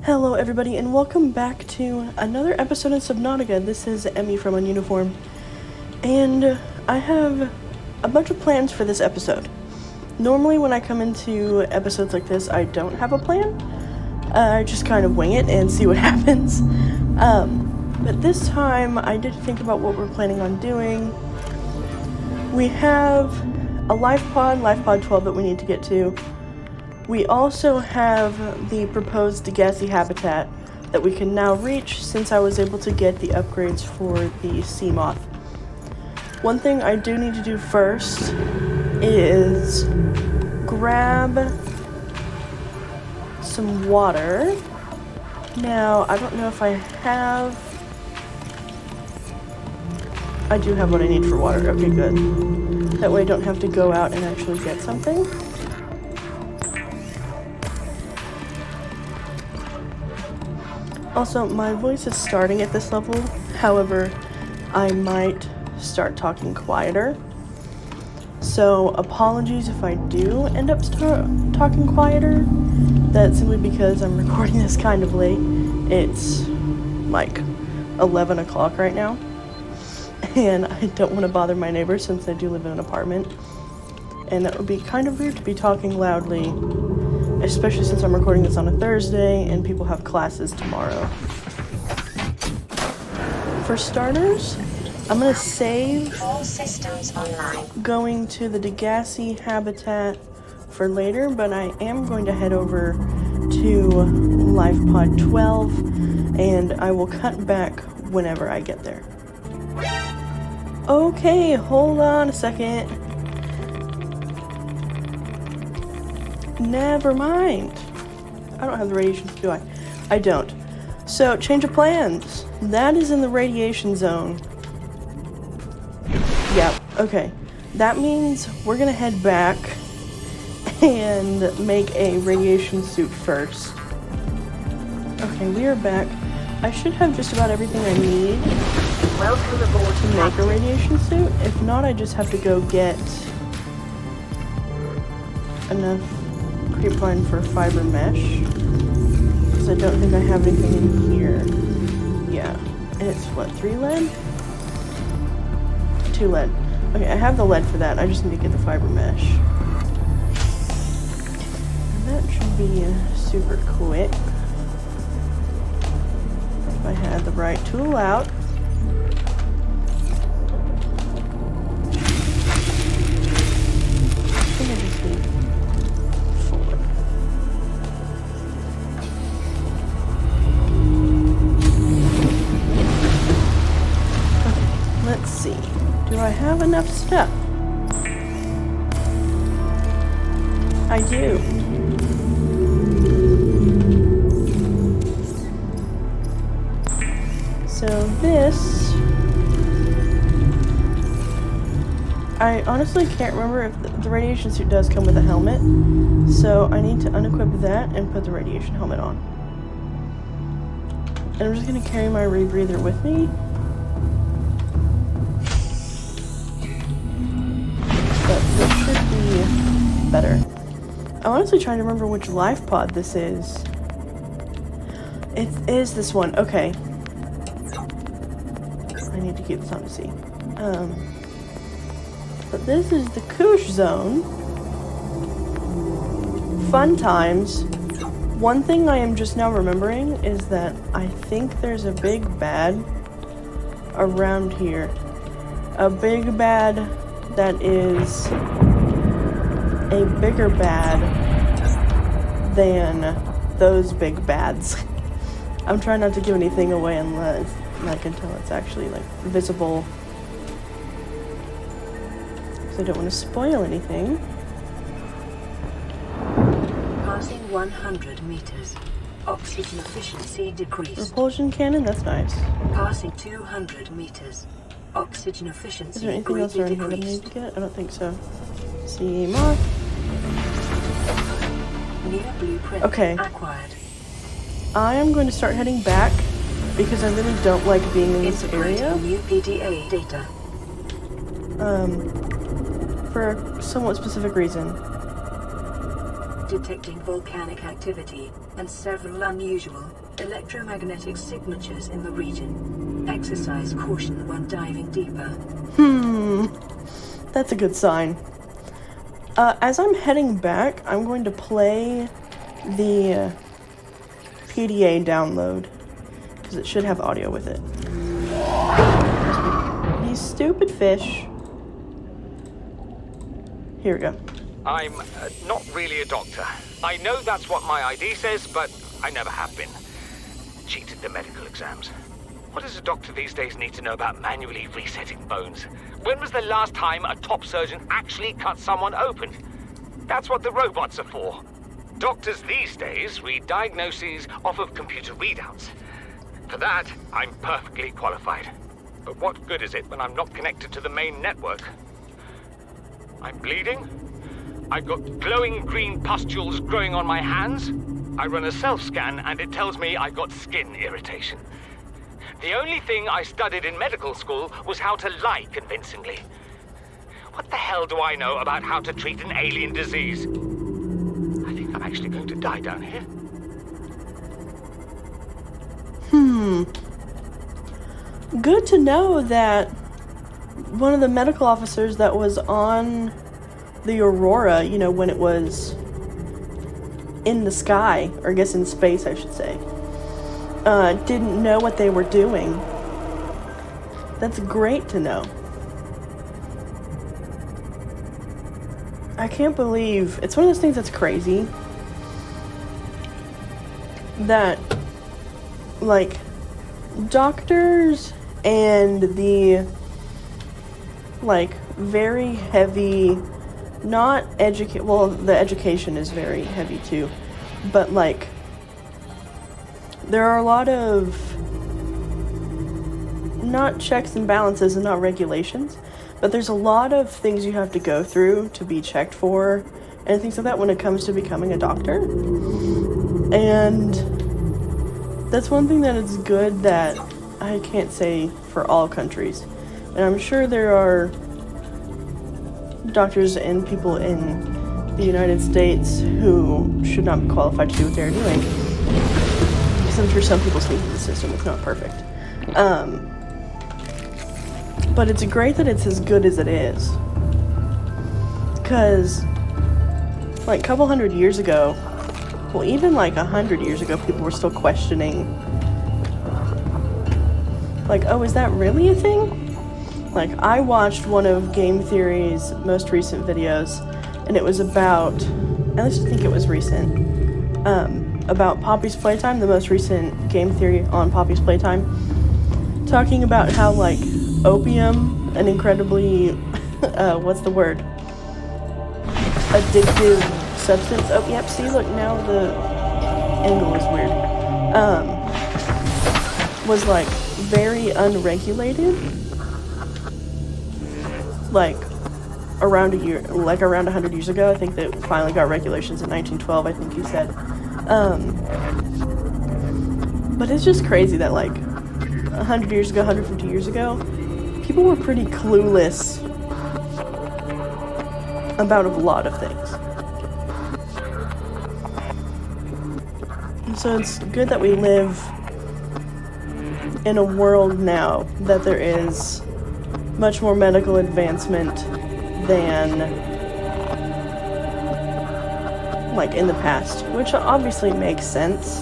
Hello everybody and welcome back to another episode of Subnautica. This is Emmy from Ununiform, and I have a bunch of plans for this episode. Normally when I come into episodes like this, I don't have a plan. I just kind of wing it and see what happens. But this time I did think about what we're planning on doing. We have a life pod 12 that we need to get to. We also have the proposed gassy habitat that we can now reach since I was able to get the upgrades for the sea moth. One thing I do need to do first is grab some water. Now, I don't know if I have... I do have what I need for water. Okay, good. That way I don't have to go out and actually get something. Also, my voice is starting at this level, however, I might start talking quieter. So, apologies if I do end up talking quieter. That's simply because I'm recording this kind of late. It's like 11 o'clock right now, and I don't want to bother my neighbors since I do live in an apartment. And that would be kind of weird to be talking loudly, especially since I'm recording this on a Thursday and people have classes tomorrow. For starters, I'm going to save all systems online. Going to the Degassi habitat for later, but I am going to head over to Life Pod 12 and I will cut back whenever I get there. Okay, hold on a second. Never mind. I don't have the radiation, do I? I don't. So, change of plans. That is in the radiation zone. Yeah, okay. That means we're gonna head back and make a radiation suit first. Okay, we are back. I should have just about everything I need Welcome aboard to make a radiation suit. If not, I just have to go get enough creepvine for fiber mesh, because I don't think I have anything in here. Yeah, and it's what, 3 lead? 2 lead. Okay, I have the lead for that. I just need to get the fiber mesh. And that should be super quick if I had the right tool out. I think I just need 4. Okay, let's see. Do I have enough stuff? I do. So this... I honestly can't remember if the radiation suit does come with a helmet, so I need to unequip that and put the radiation helmet on. And I'm just going to carry my rebreather with me. But this should be better. I'm honestly trying to remember which life pod this is. It is this one. Okay. I need to keep this on to see. But this is the Koosh zone. Fun times. One thing I am just now remembering is that I think there's a big bad around here. A big bad that is a bigger bad than those big bads. I'm trying not to give anything away unless, until it's actually, visible. I don't want to spoil anything. Passing 100 meters. Oxygen efficiency decreased. Repulsion cannon, that's nice. Passing 200 meters. Oxygen efficiency Is there anything else around here that I need to get? I don't think so. Sea moth. New blueprint Okay. acquired. I am going to start heading back because I really don't like being in this area. New PDA data. For a somewhat specific reason. Detecting volcanic activity. and several unusual electromagnetic signatures in the region. Exercise caution when diving deeper. That's a good sign. As I'm heading back, I'm going to play the PDA download, because it should have audio with it. These stupid fish. Here we go. I'm not really a doctor. I know that's what my ID says, but I never have been. Cheated the medical exams. What does a doctor these days need to know about manually resetting bones? When was the last time a top surgeon actually cut someone open? That's what the robots are for. Doctors these days read diagnoses off of computer readouts. For that, I'm perfectly qualified. But what good is it when I'm not connected to the main network? I'm bleeding. I've got glowing green pustules growing on my hands. I run a self-scan and it tells me I've got skin irritation. The only thing I studied in medical school was how to lie convincingly. What the hell do I know about how to treat an alien disease? I think I'm actually going to die down here. Good to know that one of the medical officers that was on the Aurora, you know, when it was in the sky, or I guess in space, I should say, didn't know what they were doing. That's great to know. I can't believe, it's one of those things that's crazy that, like, doctors and the, like, very heavy, not well, the education is very heavy too, but, like, there are a lot of, not checks and balances and not regulations, but there's a lot of things you have to go through to be checked for and things like that when it comes to becoming a doctor. And that's one thing that is good that I can't say for all countries. And I'm sure there are doctors and people in the United States who should not be qualified to do what they're doing. Because I'm sure some people think the system is not perfect. But it's great that it's as good as it is. Because, like, a couple hundred years ago, well, even like 100 years ago, people were still questioning, like, oh, is that really a thing? Like, I watched one of Game Theory's most recent videos, and it was about, at least I think it was recent, about Poppy's Playtime, the most recent Game Theory on Poppy's Playtime, talking about how, like, opium, an incredibly, what's the word? Addictive substance. Oh, yep, see, look, now the angle is weird. Was, like, very unregulated. Like, around 100 years ago. I think that finally got regulations in 1912, I think he said. But it's just crazy that, like, 100 years ago, 150 years ago, people were pretty clueless about a lot of things. And so it's good that we live in a world now that there is much more medical advancement than, like, in the past, which obviously makes sense,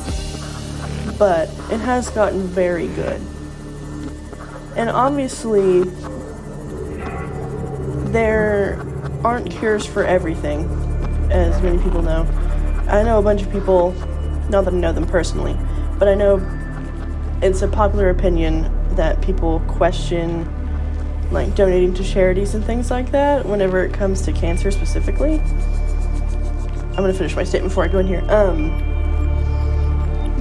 but it has gotten very good. And obviously, there aren't cures for everything, as many people know. I know a bunch of people, not that I know them personally, but I know it's a popular opinion that people question, like, donating to charities and things like that whenever it comes to cancer specifically. I'm gonna finish my statement before I go in here.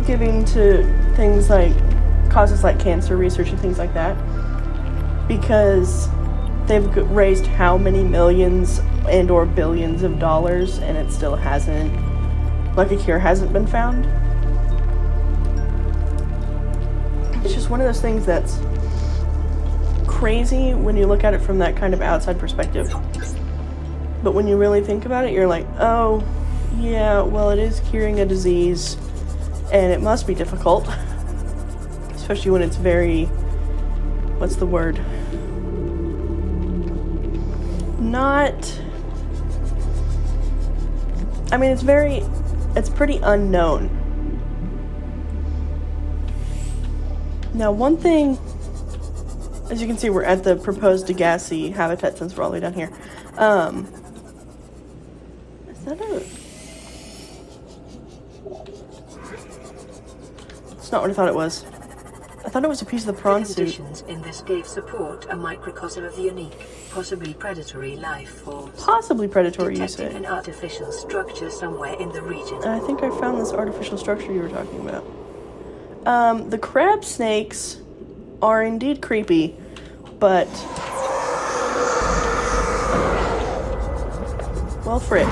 Giving to things like causes like cancer research and things like that, because they've raised how many millions and or billions of dollars and it still hasn't, like, a cure hasn't been found. It's just one of those things that's crazy when you look at it from that kind of outside perspective. But when you really think about it, you're like, oh, yeah, well, it is curing a disease And it must be difficult. Especially when it's very... what's the word? Not... I mean, it's pretty unknown. Now, one thing, as you can see, we're at the proposed Degassi habitat since we're all the way down here. Is that a... It's not what I thought it was. I thought it was a piece of the prawn suit. Conditions in this cave support a microcosm of unique, possibly predatory life forms. Possibly predatory, you Detecting say. an artificial structure somewhere in the region. And I think I found this artificial structure you were talking about. The crab snakes are indeed creepy, but... well, frick.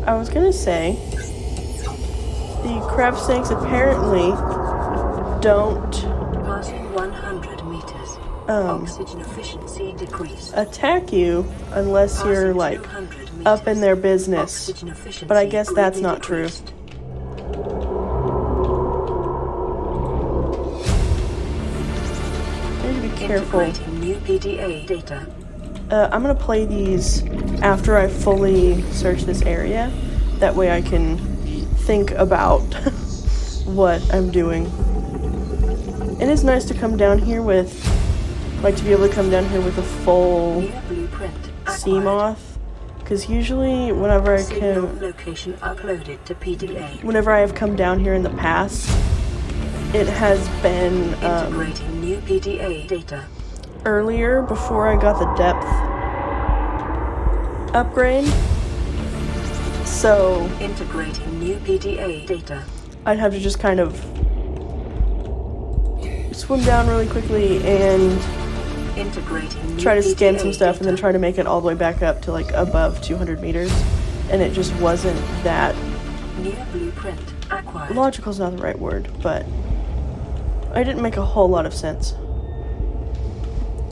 I was gonna say, the crab snakes apparently don't Passing 100 meters. Oxygen efficiency decreased. attack you unless you're, like, up in their business. Oxygen efficiency But I guess that's greatly not true. decreased. I need to be careful. Integrating new PDA data. I'm gonna play these after I fully search this area. That way I can think about what I'm doing. It is nice to come down here with, like, to be able to come down here with a full New blueprint sea acquired. moth. Because usually whenever I Signal can, location uploaded to PDA. whenever I have come down here in the past, it has been Integrating new PDA data. earlier before I got the depth upgrade. So Integrating new PDA data. I'd have to just kind of swim down really quickly and Integrating new try to scan some PDA stuff and then data. try to make it all the way back up to, like, above 200 meters. And it just wasn't that... New blueprint acquired. logical's not the right word, but I didn't make a whole lot of sense.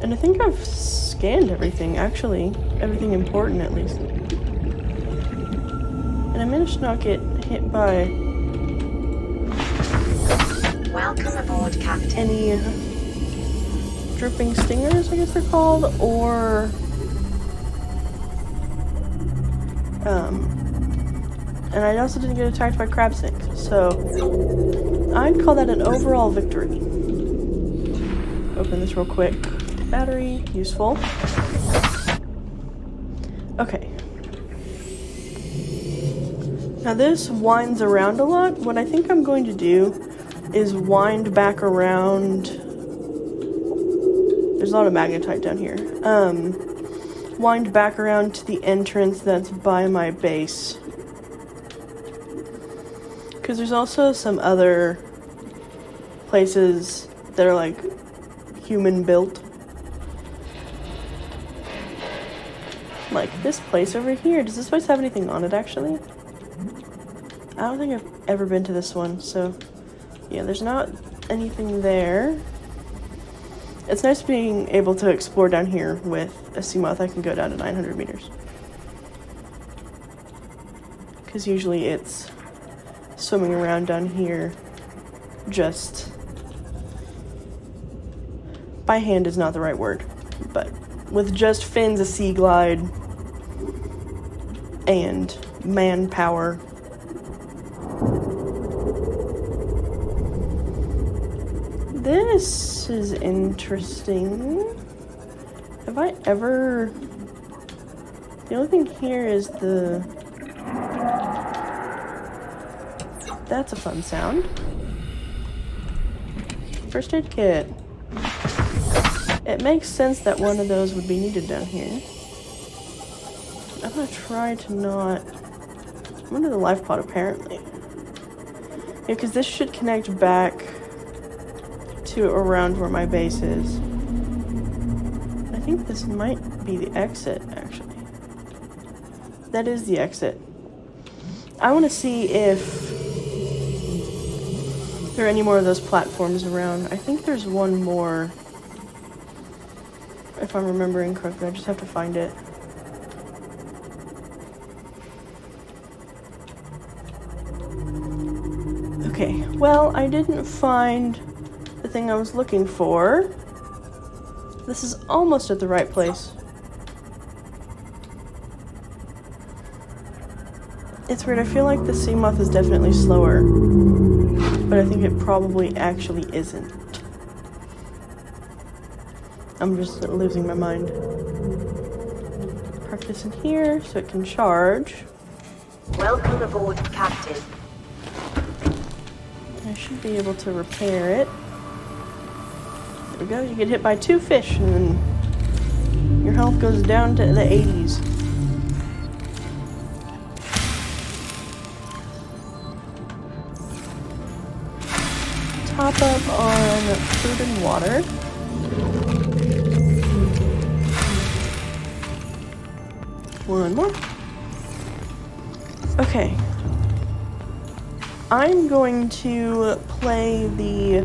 And I think I've scanned everything, actually. Everything important, at least. And I managed to not get hit by Welcome aboard, Captain. any dripping stingers, I guess they're called, or and I also didn't get attacked by crab snakes, so I'd call that an overall victory. Open this real quick. Battery, useful. Okay. Now this winds around a lot. What I think I'm going to do is wind back around. There's a lot of magnetite down here. Wind back around to the entrance that's by my base. Because there's also some other places that are, like, human built. Like this place over here. Does this place have anything on it, actually? I don't think I've ever been to this one, so yeah, there's not anything there. It's nice being able to explore down here with a seamoth. I can go down to 900 meters. Because usually it's swimming around down here just... by hand is not the right word, but with just fins, a sea glide, and manpower. This is interesting. Have I ever... The only thing here is the... That's a fun sound. First aid kit. It makes sense that one of those would be needed down here. I'm gonna try to not... I'm under the life pod, apparently. Yeah, because this should connect back to around where my base is. I think this might be the exit, actually. That is the exit. I want to see if there are any more of those platforms around. I think there's one more, if I'm remembering correctly. I just have to find it. Okay, well, I didn't find the thing I was looking for. This is almost at the right place. It's weird, I feel like the sea moth is definitely slower, but I think it probably actually isn't. I'm just losing my mind. Park this in here so it can charge. Welcome aboard, Captain. I should be able to repair it. There we go, you get hit by 2 fish and then your health goes down to the 80s. Top up on food and water. One more. Okay. I'm going to play the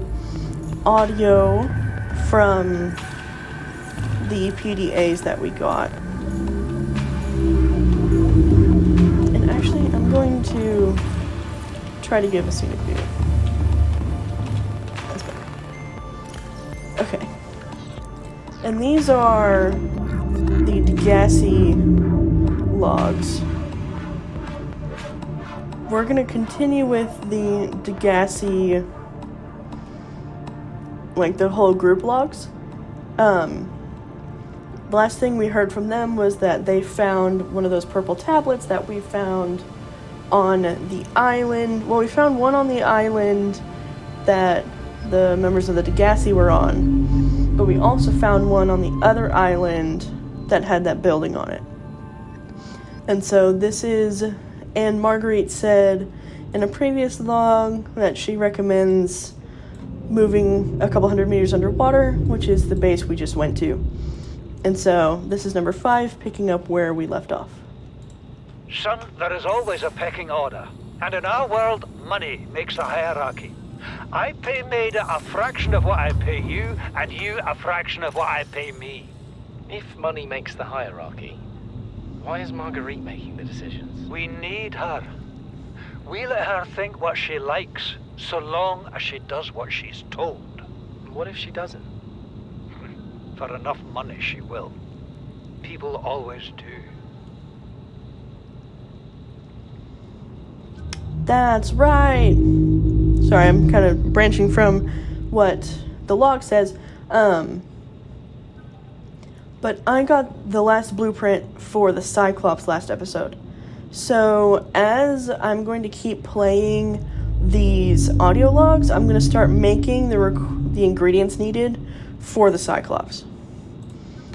audio from the PDAs that we got. And actually, I'm going to try to give a scenic view. That's better. Okay. And these are the Degassi logs. We're going to continue with the Degassi, like the whole group logs. The last thing we heard from them was that they found one of those purple tablets that we found on the island. Well, we found one on the island that the members of the Degassi were on, but we also found one on the other island that had that building on it. And so this is, and Marguerite said in a previous log that she recommends moving a couple hundred meters underwater, which is the base we just went to. And so this is number 5, picking up where we left off. Son, there is always a pecking order. And in our world, money makes the hierarchy. I pay Maida a fraction of what I pay you, and you a fraction of what I pay me. If money makes the hierarchy, why is Marguerite making the decisions? We need her. We let her think what she likes, so long as she does what she's told. What if she doesn't? For enough money, she will. People always do. That's right. Sorry, I'm kind of branching from what the log says. But I got the last blueprint for the Cyclops last episode. So as I'm going to keep playing these audio logs, I'm going to start making the ingredients needed for the Cyclops.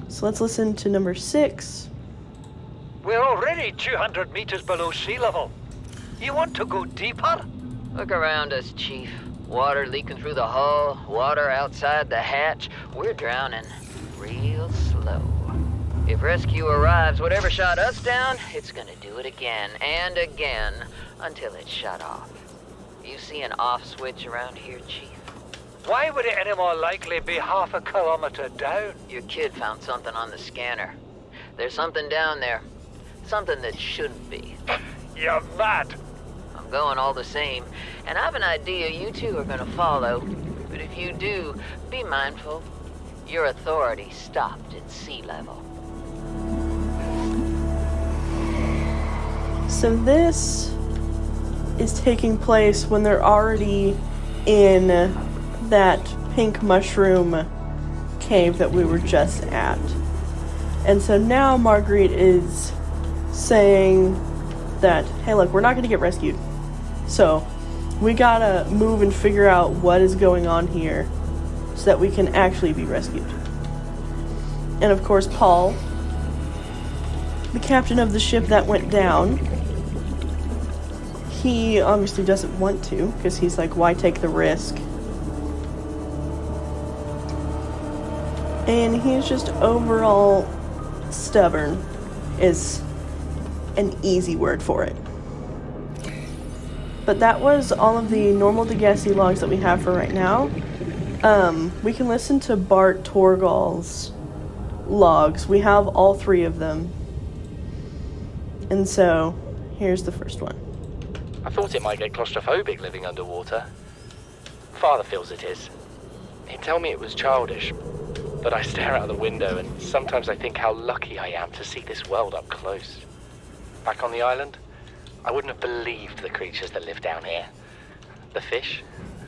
So let's listen to number 6. We're already 200 meters below sea level. You want to go deeper? Look around us, Chief. Water leaking through the hull, water outside the hatch. We're drowning real slow. If rescue arrives, whatever shot us down, it's gonna do it again and again until it's shut off. You see an off switch around here, Chief? Why would it any more likely be half a kilometer down? Your kid found something on the scanner. There's something down there. Something that shouldn't be. You're mad. I'm going all the same, and I have an idea you two are gonna follow. But if you do, be mindful. Your authority stopped at sea level. So this is taking place when they're already in that pink mushroom cave that we were just at. And so now Marguerite is saying that, hey, look, we're not going to get rescued. So we gotta move and figure out what is going on here so that we can actually be rescued. And of course, Paul, the captain of the ship that went down, he obviously doesn't want to, because he's like, why take the risk? And he's just overall stubborn is an easy word for it. But that was all of the normal Degassi logs that we have for right now. We can listen to Bart Torgal's logs. We have all 3 of them. And so, here's the first one. I thought it might get claustrophobic living underwater. Father feels it is. He'd tell me it was childish, but I stare out the window and sometimes I think how lucky I am to see this world up close. Back on the island, I wouldn't have believed the creatures that live down here. The fish,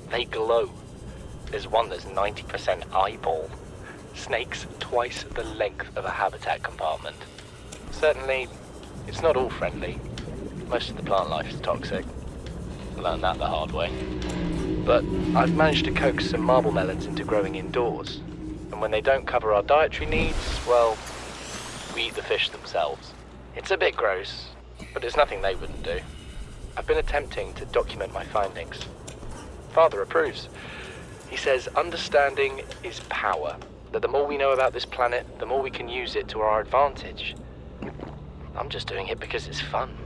they glow. There's one that's 90% eyeball. Snakes twice the length of a habitat compartment. Certainly, it's not all friendly. Most of the plant life is toxic. Learned that the hard way. But I've managed to coax some marble melons into growing indoors. And when they don't cover our dietary needs, well, we eat the fish themselves. It's a bit gross, but it's nothing they wouldn't do. I've been attempting to document my findings. Father approves. He says understanding is power, that the more we know about this planet, the more we can use it to our advantage. I'm just doing it because it's fun.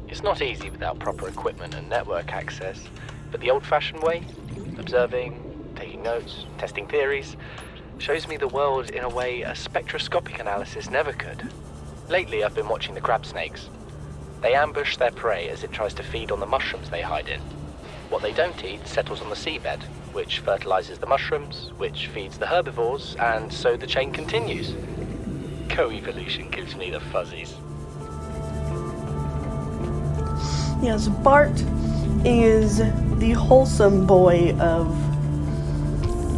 It's not easy without proper equipment and network access, but the old-fashioned way, observing, taking notes, testing theories, shows me the world in a way a spectroscopic analysis never could. Lately, I've been watching the crab snakes. They ambush their prey as it tries to feed on the mushrooms they hide in. What they don't eat settles on the seabed, which fertilizes the mushrooms, which feeds the herbivores, and so the chain continues. Co-evolution gives me the fuzzies. Yes, Bart is the wholesome boy of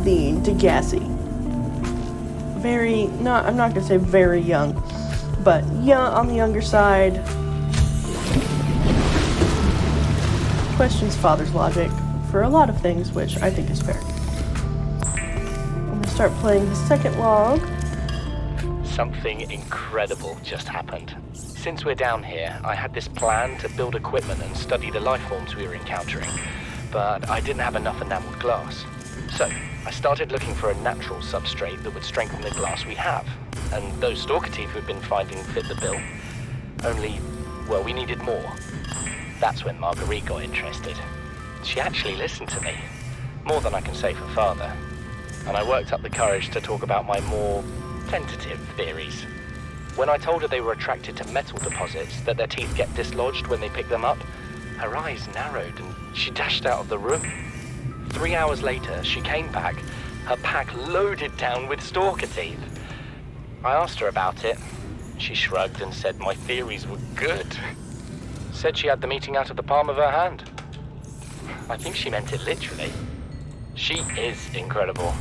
the Degassi. I'm not gonna say very young, but young, on the younger side. Questions father's logic for a lot of things, which I think is fair. I'm gonna start playing the second log. Something incredible just happened. Since we're down here, I had this plan to build equipment and study the life forms we were encountering, but I didn't have enough enameled glass. So, I started looking for a natural substrate that would strengthen the glass we have, and those stalker teeth we've been finding fit the bill. Only, well, we needed more. That's when Marguerite got interested. She actually listened to me, more than I can say for Father, and I worked up the courage to talk about my more tentative theories. When I told her they were attracted to metal deposits, that their teeth get dislodged when they pick them up, her eyes narrowed and she dashed out of the room. 3 hours later, she came back, her pack loaded down with stalker teeth. I asked her about it. She shrugged and said my theories were good. Said she had the meeting out of the palm of her hand. I think she meant it literally. She is incredible.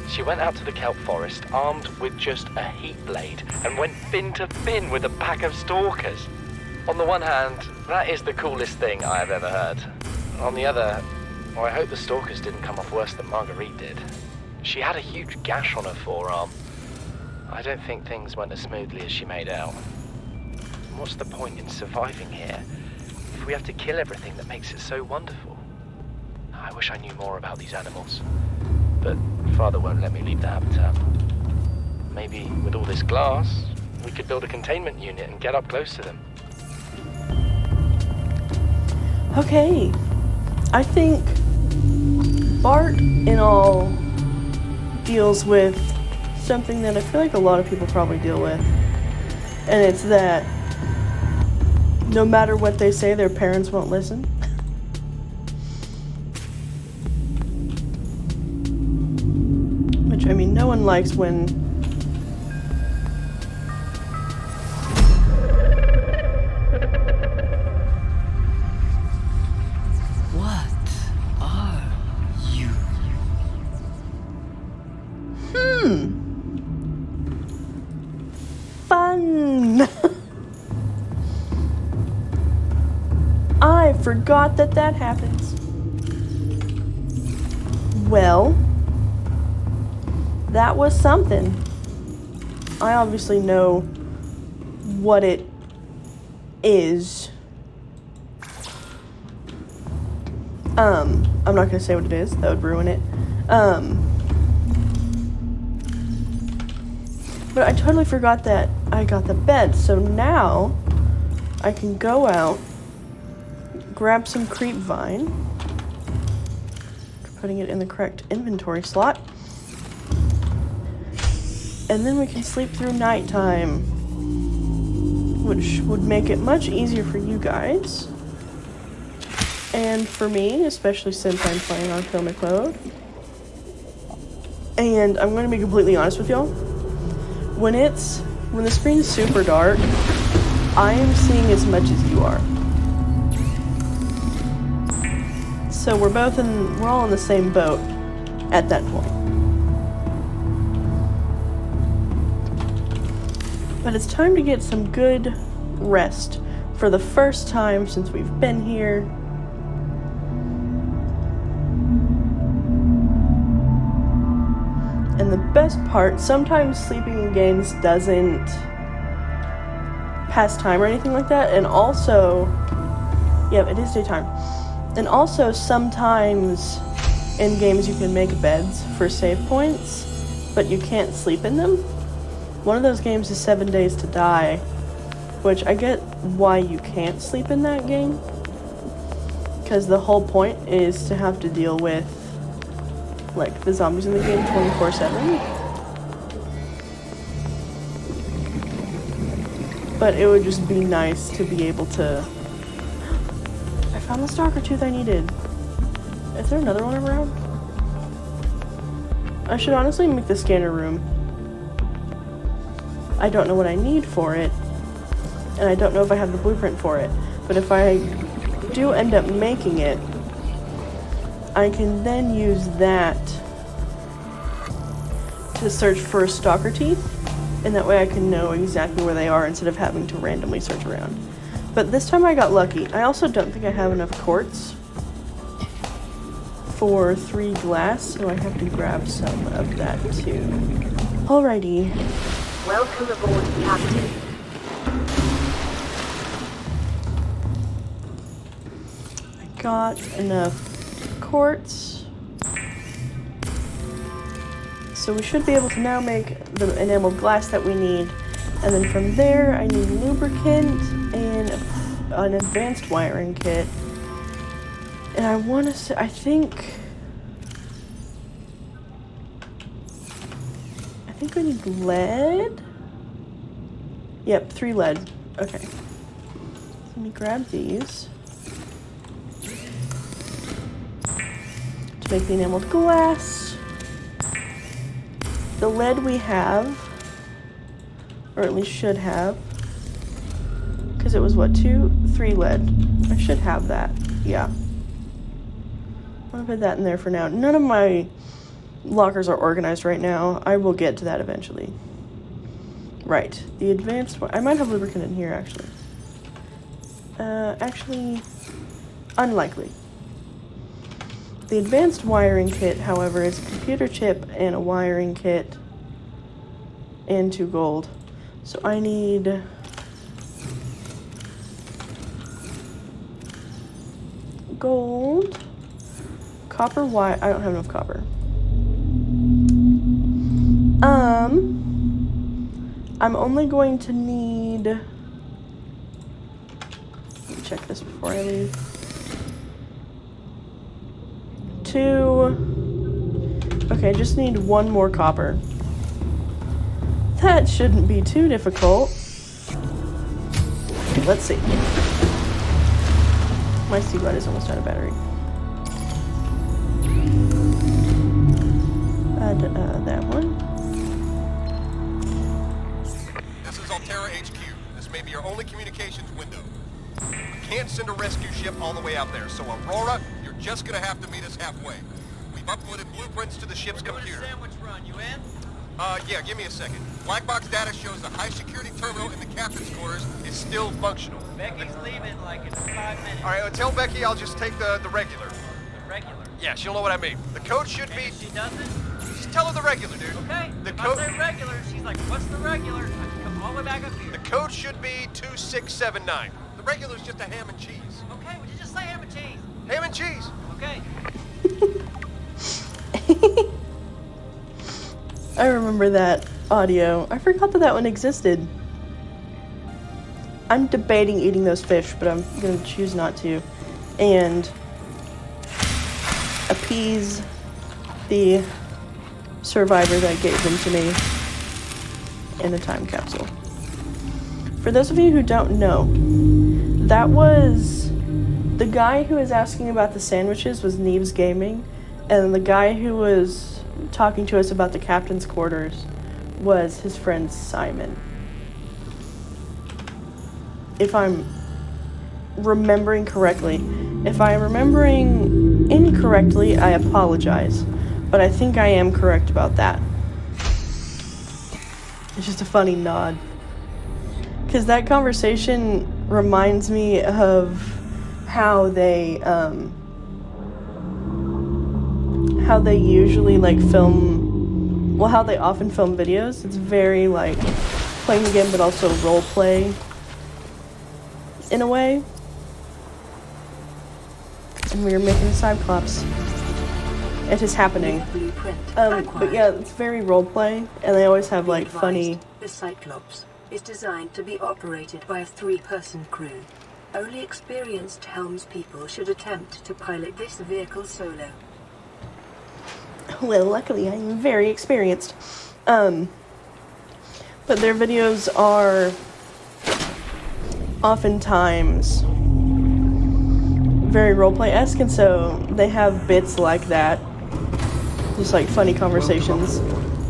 She went out to the kelp forest armed with just a heat blade and went fin to fin with a pack of stalkers. On the one hand, that is the coolest thing I have ever heard. On the other, well, I hope the stalkers didn't come off worse than Marguerite did. She had a huge gash on her forearm. I don't think things went as smoothly as she made out. What's the point in surviving here if we have to kill everything that makes it so wonderful? I wish I knew more about these animals. But Father won't let me leave the habitat. Maybe with all this glass, we could build a containment unit and get up close to them. Okay, I think Bart in all deals with something that I feel like a lot of people probably deal with, and it's that no matter what they say, their parents won't listen. Which, I mean, no one likes when fun. I forgot that happens. Well, that was something. I obviously know what it is. I'm not gonna say what it is, that would ruin it. But I totally forgot that I got the bed, so now I can go out, grab some creep vine, putting it in the correct inventory slot, and then we can sleep through nighttime, which would make it much easier for you guys. And for me, especially since I'm playing on filmic mode, and I'm going to be completely honest with y'all, when the screen's super dark, I am seeing as much as you are. So we're all in the same boat at that point. But it's time to get some good rest for the first time since we've been here. And the best part, sometimes sleeping in games doesn't pass time or anything like that. And also, yeah, it is daytime. And also, sometimes in games you can make beds for save points, but you can't sleep in them. One of those games is 7 Days to Die, which I get why you can't sleep in that game, because the whole point is to have to deal with, like, the zombies in the game 24/7. But it would just be nice to be able to... I found the stalker tooth I needed. Is there another one around? I should honestly make the scanner room. I don't know what I need for it, and I don't know if I have the blueprint for it. But if I do end up making it, I can then use that to search for stalker teeth, and that way I can know exactly where they are instead of having to randomly search around. But this time I got lucky. I also don't think I have enough quartz for 3 glass, so I have to grab some of that too. Alrighty. Welcome aboard, Captain. I got enough quartz. So we should be able to now make the enameled glass that we need. And then from there, I need lubricant and an advanced wiring kit. And I want to say, I think we need lead. Yep, 3 lead. Okay. Let me grab these to make the enameled glass. The lead we have, or at least should have, because it was what, 3 lead. I should have that. Yeah. I'm gonna put that in there for now. None of my lockers are organized right now. I will get to that eventually. Right. The advanced one. I might have lubricant in here, actually. Actually, unlikely. The advanced wiring kit, however, is a computer chip and a wiring kit and 2 gold. So I need gold, copper wire. I don't have enough copper. I'm only going to need, let me check this before I leave. 2, okay, just need 1 more copper. That shouldn't be too difficult. Let's see. My Seaglide is almost out of battery. Add that one. This is Altera HQ. This may be your only communications window. We can't send a rescue ship all the way out there, so Aurora, you're just gonna have to meet us halfway. We've uploaded blueprints to the ship's computer. Sandwich run, you in? Yeah, give me a second. Black box data shows the high security terminal in the captain's quarters is still functional. Becky's leaving like in 5 minutes. All right, tell Becky I'll just take the regular. The regular. Yeah, she'll know what I mean. The code should be... If she doesn't? Just tell her the regular, dude. Okay. The If code... I say regular, she's like, what's the regular? I can come all the way back up here. The code should be 2679. The regular's just a ham and cheese. Okay, would you just say ham and cheese? Ham and cheese. Okay. I remember that audio. I forgot that one existed. I'm debating eating those fish, but I'm going to choose not to. And appease the survivor that gave them to me in a time capsule. For those of you who don't know, that was the guy who was asking about the sandwiches was Neves Gaming, and the guy who was talking to us about the captain's quarters was his friend Simon. If I'm remembering correctly. If I am remembering incorrectly, I apologize, but I think I am correct about that. It's just a funny nod. Because that conversation reminds me of how they usually like film, well, how they often film videos. It's very like playing the game but also role play in a way. And we are making Cyclops. It is happening. But yeah, it's very roleplay, and they always have like funny. The Cyclops is designed to be operated by a 3-person crew. Only experienced helmspeople should attempt to pilot this vehicle solo. Well, luckily I am very experienced. But their videos are oftentimes very roleplay-esque, and so they have bits like that. Just like funny conversations.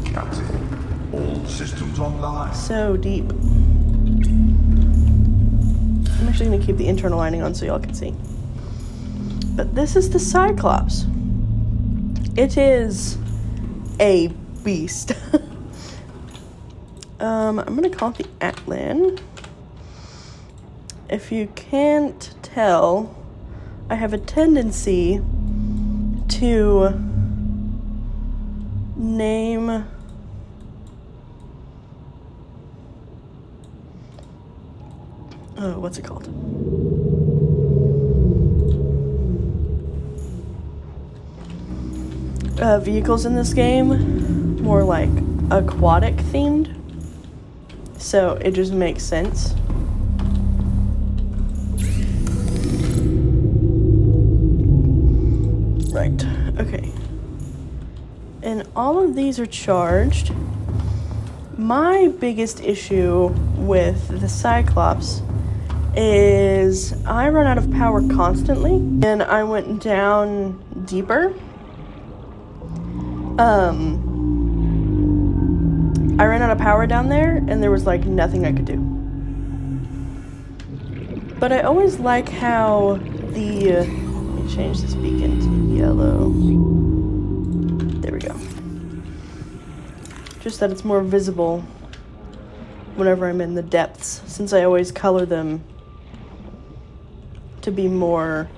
Captain, all systems online. So deep. I'm actually going to keep the internal lighting on so y'all can see. But this is the Cyclops. It is a beast. I'm going to call it the Atlan. If you can't tell, I have a tendency to name what's it called? Vehicles in this game more like aquatic themed, so it just makes sense. Right, okay. And all of these are charged. My biggest issue with the Cyclops is I run out of power constantly, and I went down deeper. I ran out of power down there, and there was like nothing I could do. But I always like how the let me change this beacon to yellow. There we go. Just that it's more visible whenever I'm in the depths, since I always color them to be more,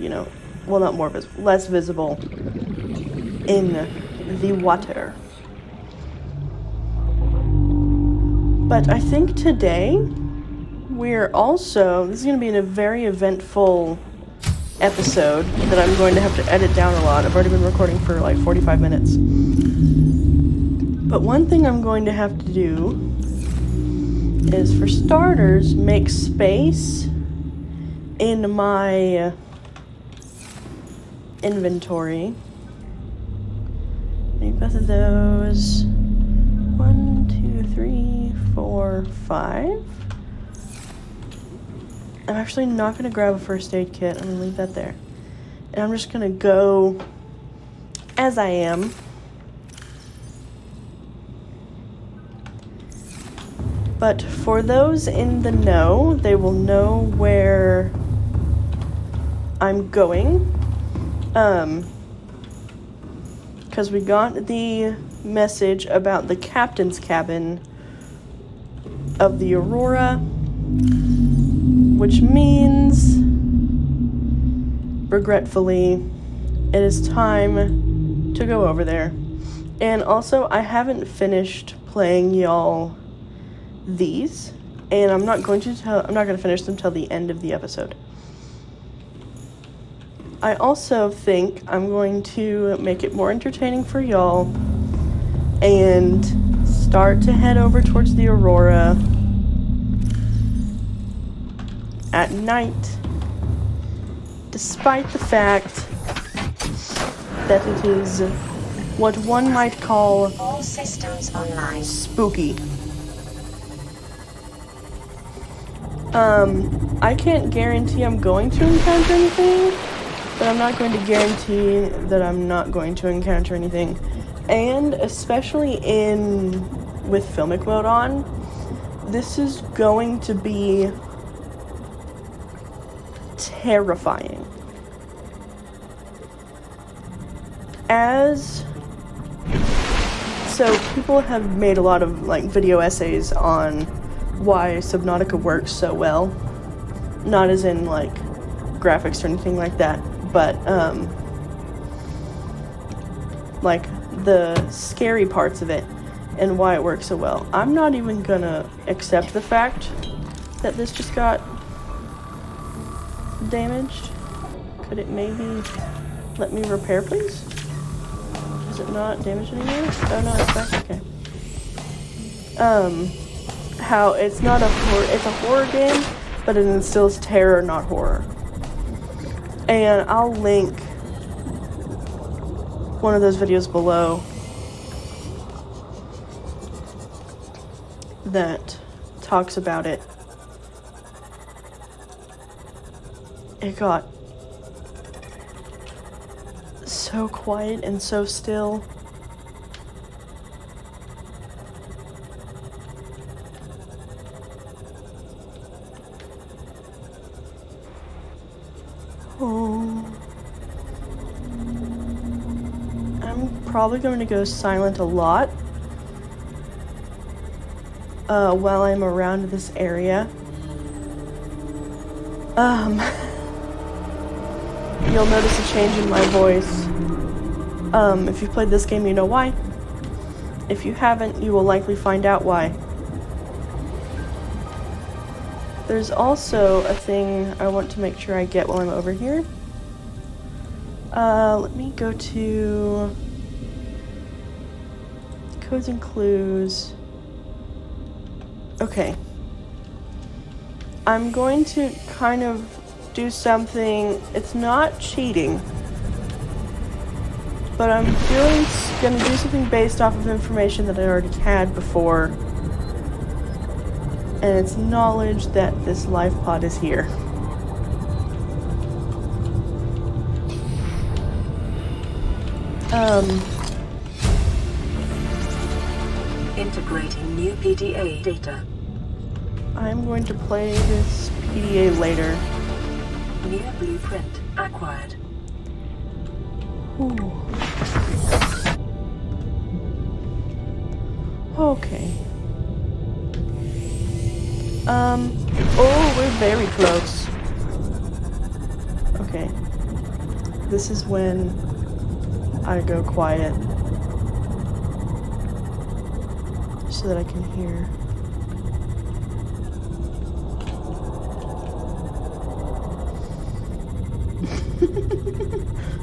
well, not more visible, less visible in the water. But I think today this is going to be a very eventful episode that I'm going to have to edit down a lot. I've already been recording for like 45 minutes. But one thing I'm going to have to do is, for starters, make space in my inventory. Make both of those. 1, 2, 3, 4, 5. I'm actually not going to grab a first aid kit. I'm going to leave that there. And I'm just going to go as I am. But for those in the know, they will know where I'm going. Because we got the message about the captain's cabin of the Aurora, which means, regretfully, it is time to go over there. And also, I haven't finished playing y'all these, and I'm not going to finish them till the end of the episode. I also think I'm going to make it more entertaining for y'all and start to head over towards the Aurora at night, despite the fact that it is what one might call All systems online. spooky. I can't guarantee I'm going to encounter anything, but I'm not going to guarantee that I'm not going to encounter anything. And especially with filmic mode on, this is going to be terrifying. So people have made a lot of video essays on why Subnautica works so well. Not as in graphics or anything like that, but the scary parts of it and why it works so well. I'm not even gonna accept the fact that this just got damaged. Could it maybe let me repair, please? Is it not damaged anymore? Oh no, it's back. Okay. How it's not it's a horror game, but it instills terror, not horror. And I'll link one of those videos below that talks about it. It got so quiet and so still. I'm probably going to go silent a lot while I'm around this area. You'll notice a change in my voice. If you've played this game, you know why. If you haven't, you will likely find out why. There's also a thing I want to make sure I get while I'm over here. Let me go to codes and clues. Okay. I'm going to kind of do something. It's not cheating, but I'm going to do something based off of information that I already had before. And it's knowledge that this life pod is here. Integrating new PDA data. I'm going to play this PDA later. New blueprint acquired. Ooh. Okay. Oh, we're very close. Okay. This is when I go quiet so that I can hear.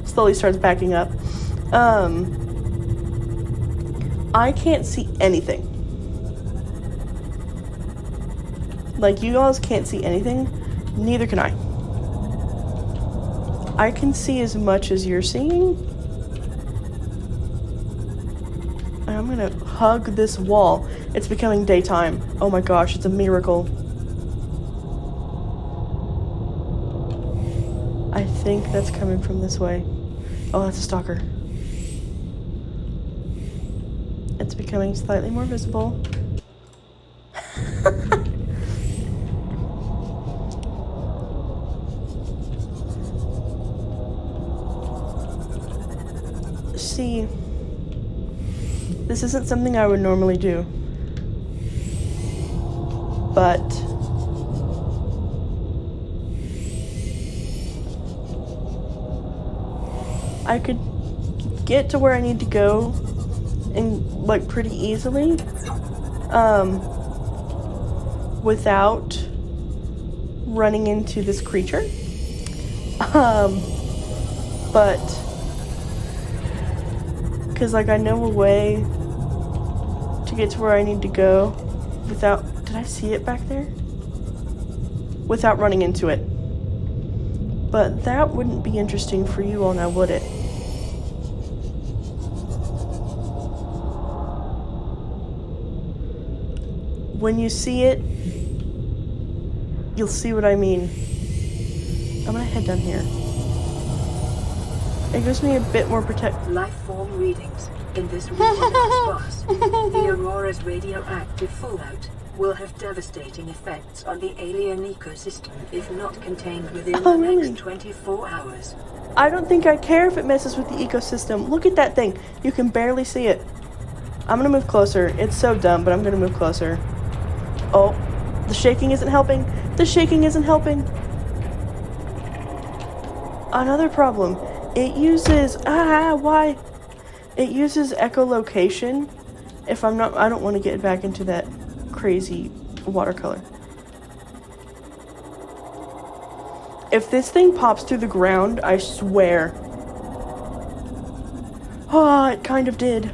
Slowly starts backing up. I can't see anything. You guys can't see anything. Neither can I. I can see as much as you're seeing. I'm gonna hug this wall. It's becoming daytime. Oh my gosh, it's a miracle. I think that's coming from this way. Oh, that's a stalker. It's becoming slightly more visible. See, this isn't something I would normally do, but I could get to where I need to go and pretty easily without running into this creature. But because I know a way to get to where I need to go without, did I see it back there? Without running into it. But that wouldn't be interesting for you all now, would it? When you see it, you'll see what I mean. I'm gonna head down here. It gives me a bit more Life form readings in this region are sparse. The Aurora's radioactive fallout will have devastating effects on the alien ecosystem if not contained within the next 24 hours. I don't think I care if it messes with the ecosystem. Look at that thing. You can barely see it. I'm gonna move closer. It's so dumb, but I'm gonna move closer. Oh, the shaking isn't helping. The shaking isn't helping. Another problem. It uses, why? It uses echolocation. If I'm not, I don't want to get back into that crazy watercolor. If this thing pops through the ground, I swear. Oh, it kind of did.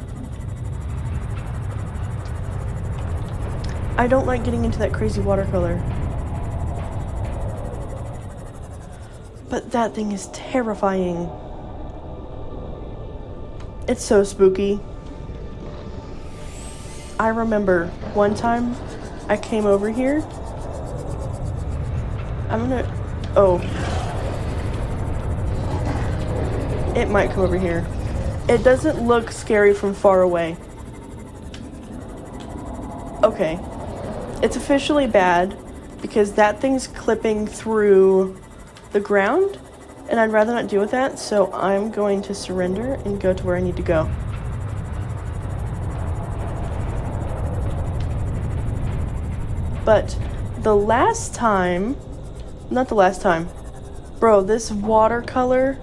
I don't like getting into that crazy watercolor. But that thing is terrifying. It's so spooky. I remember one time I came over here. Oh. It might come over here. It doesn't look scary from far away. Okay. It's officially bad because that thing's clipping through the ground, and I'd rather not deal with that, so I'm going to surrender and go to where I need to go. But not the last time, bro, this watercolor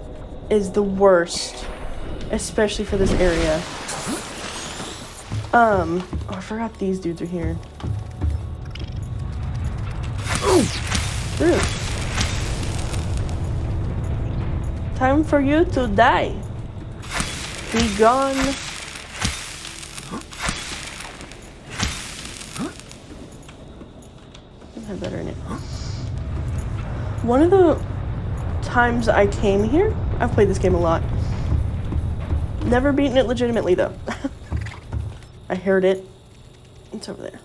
is the worst, especially for this area. Oh, I forgot these dudes are here. Ooh. Time for you to die. Be gone. Have better in it. One of the times I came here, I've played this game a lot. Never beaten it legitimately though. I heard it. It's over there.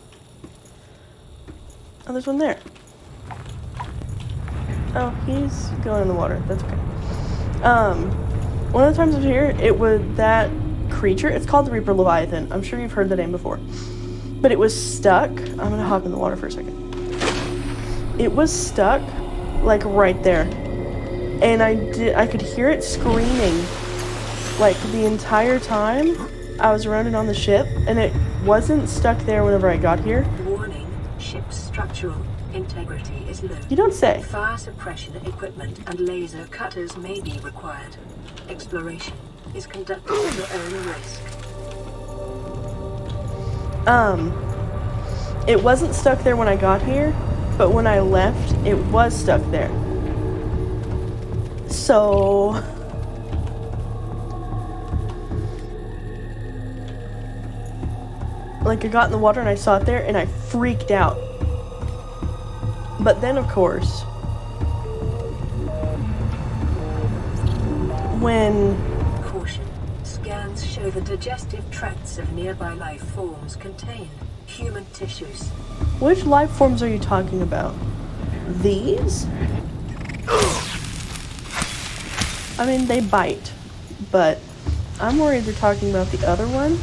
Oh, there's one there. Oh, he's going in the water. That's okay. One of the times I was here, it was that creature. It's called the Reaper Leviathan. I'm sure you've heard the name before. But it was stuck. I'm gonna hop in the water for a second. It was stuck, like right there. And I could hear it screaming, like the entire time I was running on the ship, and it wasn't stuck there whenever I got here. Warning, ship's structural integrity is low. You don't say. Fire suppression equipment and laser cutters may be required. Exploration is conducted at your own risk. It wasn't stuck there when I got here, but when I left, it was stuck there. So... like, I got in the water and I saw it there and I freaked out. But then, of course, when... Caution. Scans show the digestive tracts of nearby life forms contain human tissues. Which life forms are you talking about? These? I mean, they bite, but I'm worried they're talking about the other one.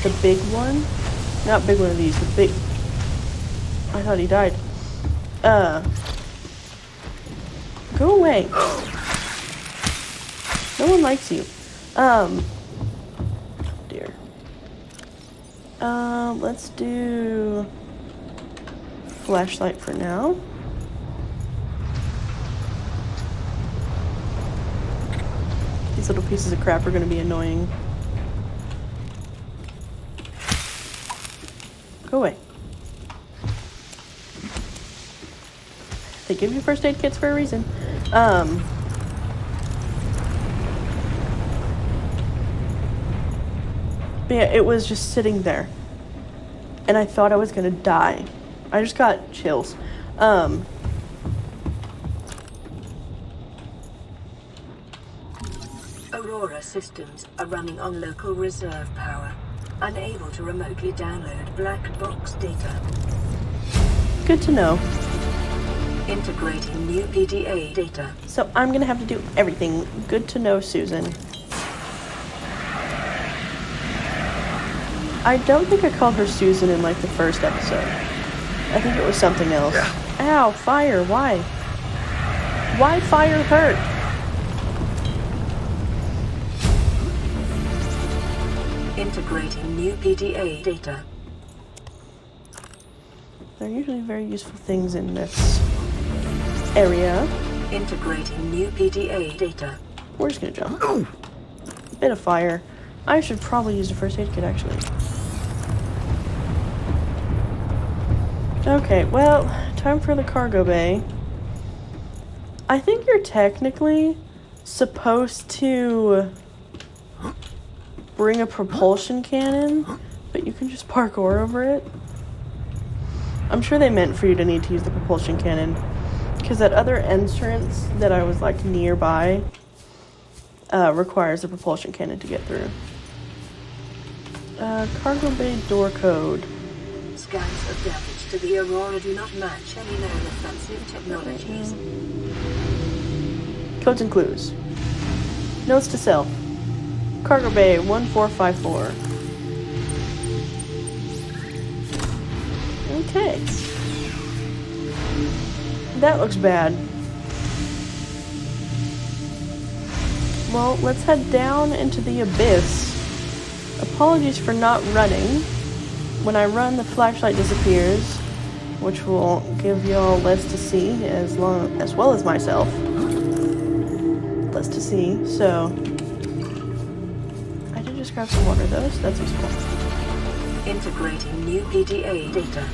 The big one. Not big one of these, the big... I thought he died. Go away. No one likes you. Dear. Let's do flashlight for now. These little pieces of crap are going to be annoying. Go away. They give you first aid kits for a reason. But yeah, it was just sitting there. And I thought I was gonna die. I just got chills. Aurora systems are running on local reserve power, unable to remotely download black box data. Good to know. Integrating new PDA data. So I'm gonna have to do everything. Good to know, Susan. I don't think I called her Susan in, like, the first episode. I think it was something else. Yeah. Ow, fire, why? Why fire hurt? Integrating new PDA data. They're usually very useful things in this area. Integrating new PDA data. We're just gonna jump. Bit of fire. I should probably use a first aid kit, actually. Okay, well, time for the cargo bay. I think you're technically supposed to bring a propulsion cannon, but you can just parkour over it. I'm sure they meant for you to need to use the propulsion cannon, because that other entrance that I was, like, nearby requires a propulsion cannon to get through. Cargo bay door code. Scans of damage to the Aurora do not match any known offensive technologies. Codes and clues. Notes to self. Cargo bay 1454. Okay. That looks bad. Well, let's head down into the abyss. Apologies for not running. When I run, the flashlight disappears, which will give y'all less to see, as well as myself. Less to see, so I did just grab some water though, so that's useful. Integrating new PDA data.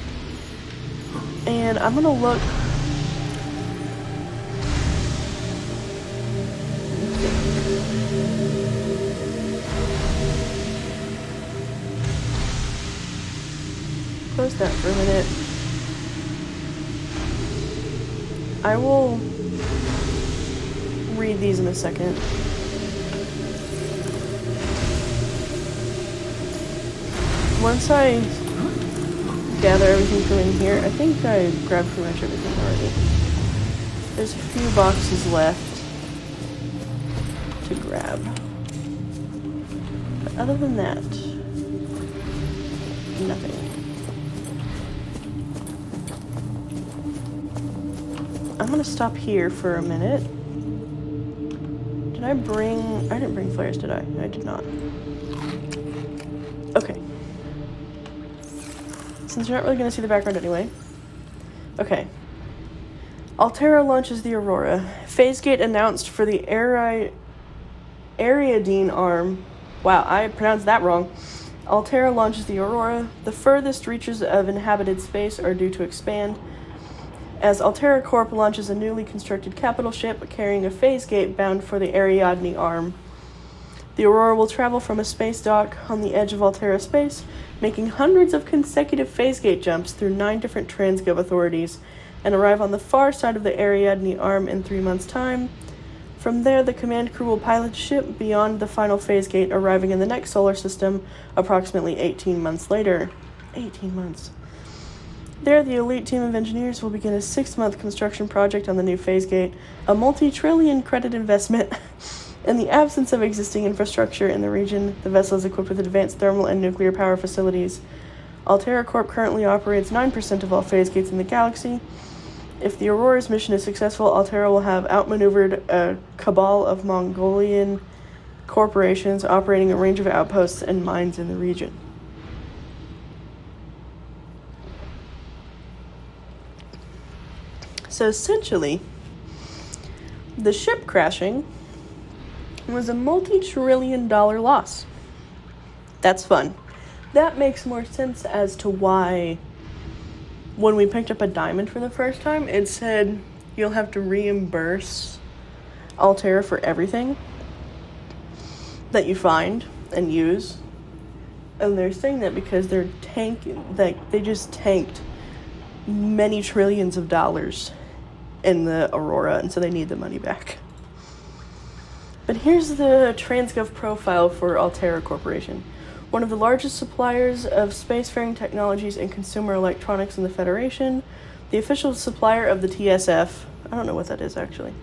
And I'm gonna look. Close that for a minute. I will read these in a second. Once I gather everything from in here, I think I grabbed pretty much everything already. There's a few boxes left to grab. But other than that, nothing. I'm gonna stop here for a minute. I didn't bring flares, did I? I did not. Okay. Since you're not really gonna see the background anyway. Okay. Altera launches the Aurora. Phase gate announced for the Ariadne arm. Wow, I pronounced that wrong. Altera launches the Aurora. The furthest reaches of inhabited space are due to expand, as Altera Corp launches a newly constructed capital ship carrying a phase gate bound for the Ariadne arm. The Aurora will travel from a space dock on the edge of Altera space, making hundreds of consecutive phase gate jumps through 9 different transgov authorities, and arrive on the far side of the Ariadne arm in 3 months' time. From there, the command crew will pilot the ship beyond the final phase gate, arriving in the next solar system approximately 18 months later. 18 months. There, the elite team of engineers will begin a 6-month construction project on the new phase gate, a multi-trillion credit investment. In the absence of existing infrastructure in the region, the vessel is equipped with advanced thermal and nuclear power facilities. Altera Corp currently operates 9% of all phase gates in the galaxy. If the Aurora's mission is successful, Altera will have outmaneuvered a cabal of Mongolian corporations operating a range of outposts and mines in the region. So essentially, the ship crashing was a multi-trillion-dollar loss. That's fun. That makes more sense as to why, when we picked up a diamond for the first time, it said you'll have to reimburse Altera for everything that you find and use. And they're saying that because they just tanked many trillions of dollars in the Aurora, and so they need the money back. But here's the Transgov profile for Altera Corporation. One of the largest suppliers of spacefaring technologies and consumer electronics in the Federation, the official supplier of the TSF, I don't know what that is actually,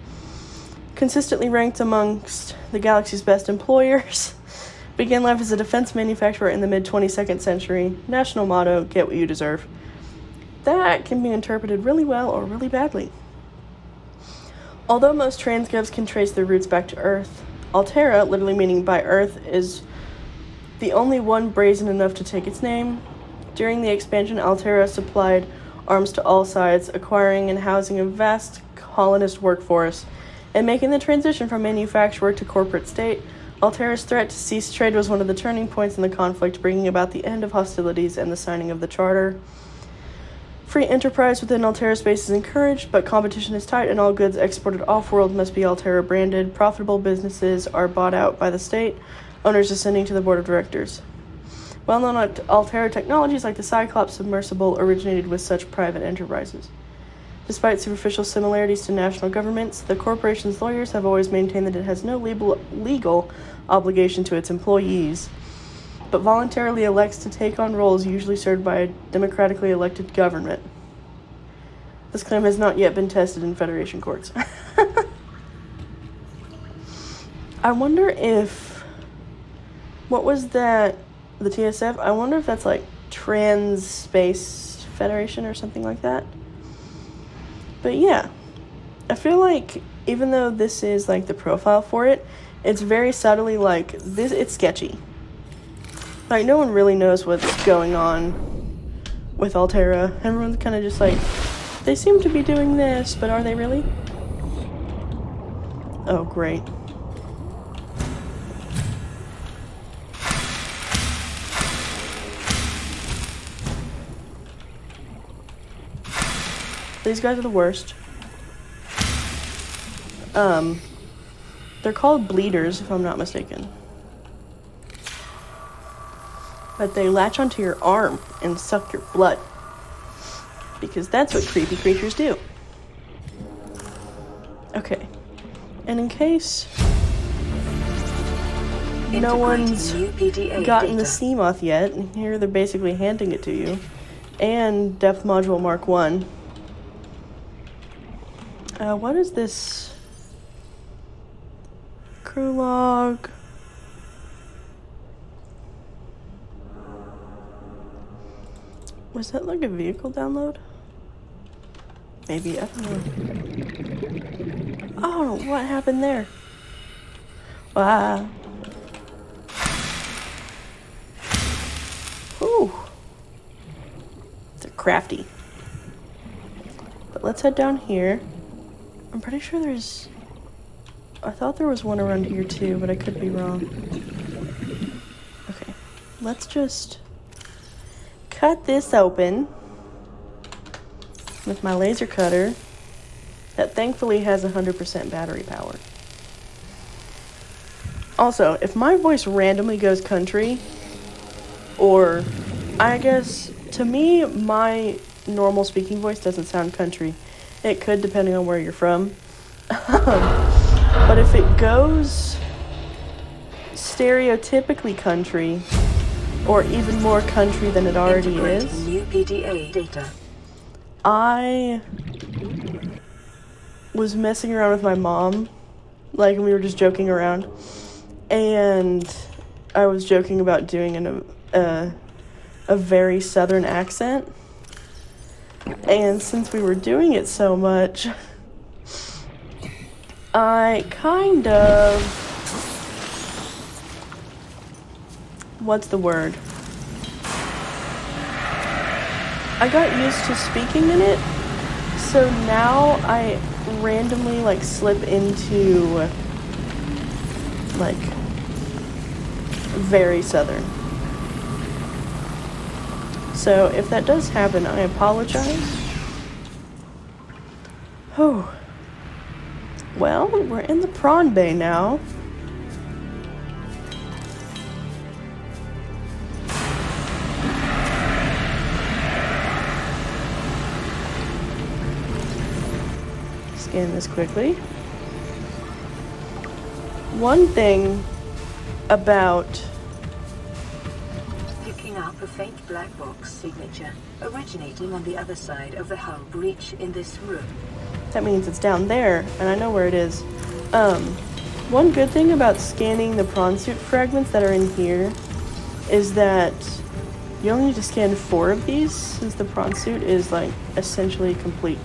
consistently ranked amongst the galaxy's best employers, began life as a defense manufacturer in the mid-22nd century. National motto, get what you deserve. That can be interpreted really well or really badly. Although most transcripts can trace their roots back to Earth, Altera, literally meaning by Earth, is the only one brazen enough to take its name. During the expansion, Altera supplied arms to all sides, acquiring and housing a vast colonist workforce, and making the transition from manufacturer to corporate state. Altera's threat to cease trade was one of the turning points in the conflict, bringing about the end of hostilities and the signing of the Charter. Free enterprise within Altera space is encouraged, but competition is tight and all goods exported off-world must be Altera branded. Profitable businesses are bought out by the state, owners ascending to the board of directors. Well-known Altera technologies like the Cyclops submersible originated with such private enterprises. Despite superficial similarities to national governments, the corporation's lawyers have always maintained that it has no legal obligation to its employees, but voluntarily elects to take on roles usually served by a democratically elected government. This claim has not yet been tested in Federation courts. I wonder if... What was that? The TSF? I wonder if that's like Trans Space Federation or something like that. But yeah, I feel like even though this is like the profile for it, it's very subtly like this. It's sketchy. Like, no one really knows what's going on with Altera. Everyone's kind of just like, they seem to be doing this, but are they really? Oh, great. These guys are the worst. They're called bleeders, if I'm not mistaken. But they latch onto your arm and suck your blood. Because that's what creepy creatures do. Okay. And in case no one's gotten the Seamoth yet, here they're basically handing it to you. And Depth Module Mark 1. What is this? Crew log. Was that like a vehicle download? Maybe, I don't know. Oh, what happened there? Wow. Ooh. They're crafty. But let's head down here. I'm pretty sure there's... I thought there was one around here too, but I could be wrong. Okay. Let's just cut this open with my laser cutter that thankfully has 100% battery power. Also, if my voice randomly goes country, or I guess to me my normal speaking voice doesn't sound country. It could, depending on where you're from. But if it goes stereotypically country, or even more country than it already is, new PDA data. I was messing around with my mom, like, we were just joking around, and I was joking about doing a very southern accent. And since we were doing it so much, I kind of... What's the word? I got used to speaking in it, so now I randomly, like, slip into, like, very southern. So, if that does happen, I apologize. Oh. Well, we're in the prawn bay now. Scan this quickly. One thing about... Picking up a faint black box signature originating on the other side of the hull breach in this room. That means it's down there, and I know where it is. One good thing about scanning the prawn suit fragments that are in here is that you only need to scan 4 of these, since the prawn suit is, like, essentially complete.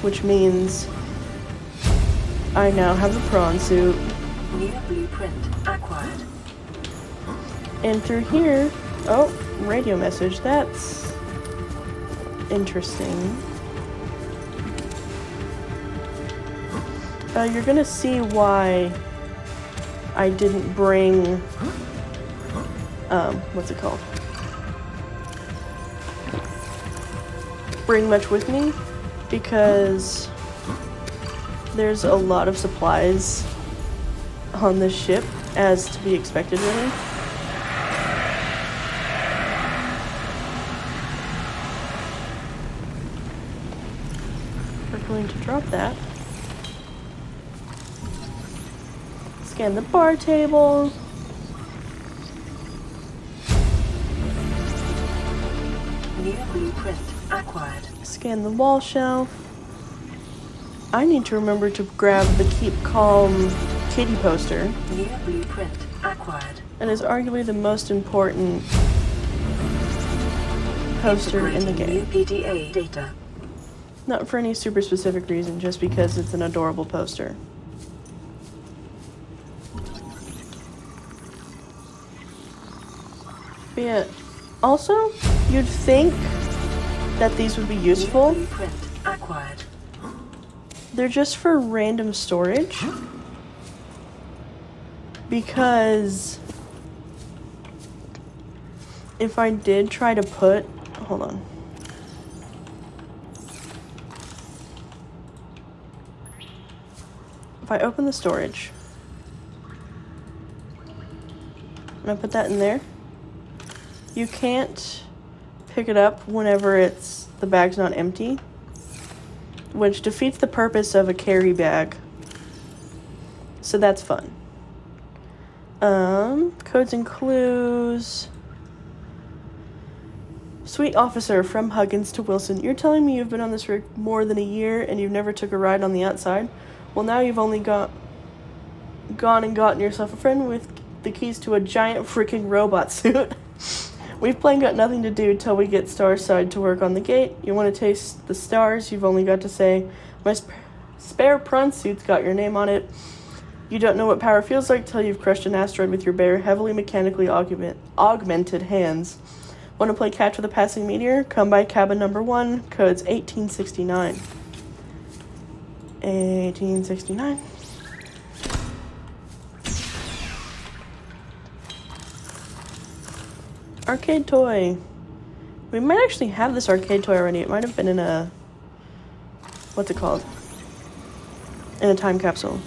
Which means I now have a prawn suit. New blueprint acquired. And through here, oh, radio message, that's interesting. You're gonna see why I didn't bring, what's it called? Bring much with me, because there's a lot of supplies on this ship, as to be expected, really. We're going to drop that. Scan the bar table. New blueprint acquired. Scan the wall shelf. I need to remember to grab the Keep Calm kitty poster. New blueprint acquired. That is arguably the most important poster in the game. New PDA data. Not for any super specific reason, just because it's an adorable poster. But yeah, also, you'd think that these would be useful. New blueprint acquired. They're just for random storage. Because if I did try to put, hold on. If I open the storage, and I put that in there, you can't pick it up whenever the bag's not empty, which defeats the purpose of a carry bag. So that's fun. Codes and clues. Sweet officer, from Huggins to Wilson. You're telling me you've been on this rig more than a year and you've never took a ride on the outside? Well, now you've only gone and gotten yourself a friend with the keys to a giant freaking robot suit. We've plain got nothing to do till we get Starside to work on the gate. You want to taste the stars? You've only got to say, my spare prawn suit's got your name on it. You don't know what power feels like till you've crushed an asteroid with your bare, heavily mechanically augmented hands. Want to play catch with a passing meteor? Come by cabin number 1, codes 1869. 1869. Arcade toy. We might actually have this arcade toy already. It might have been in a... what's it called? In a time capsule.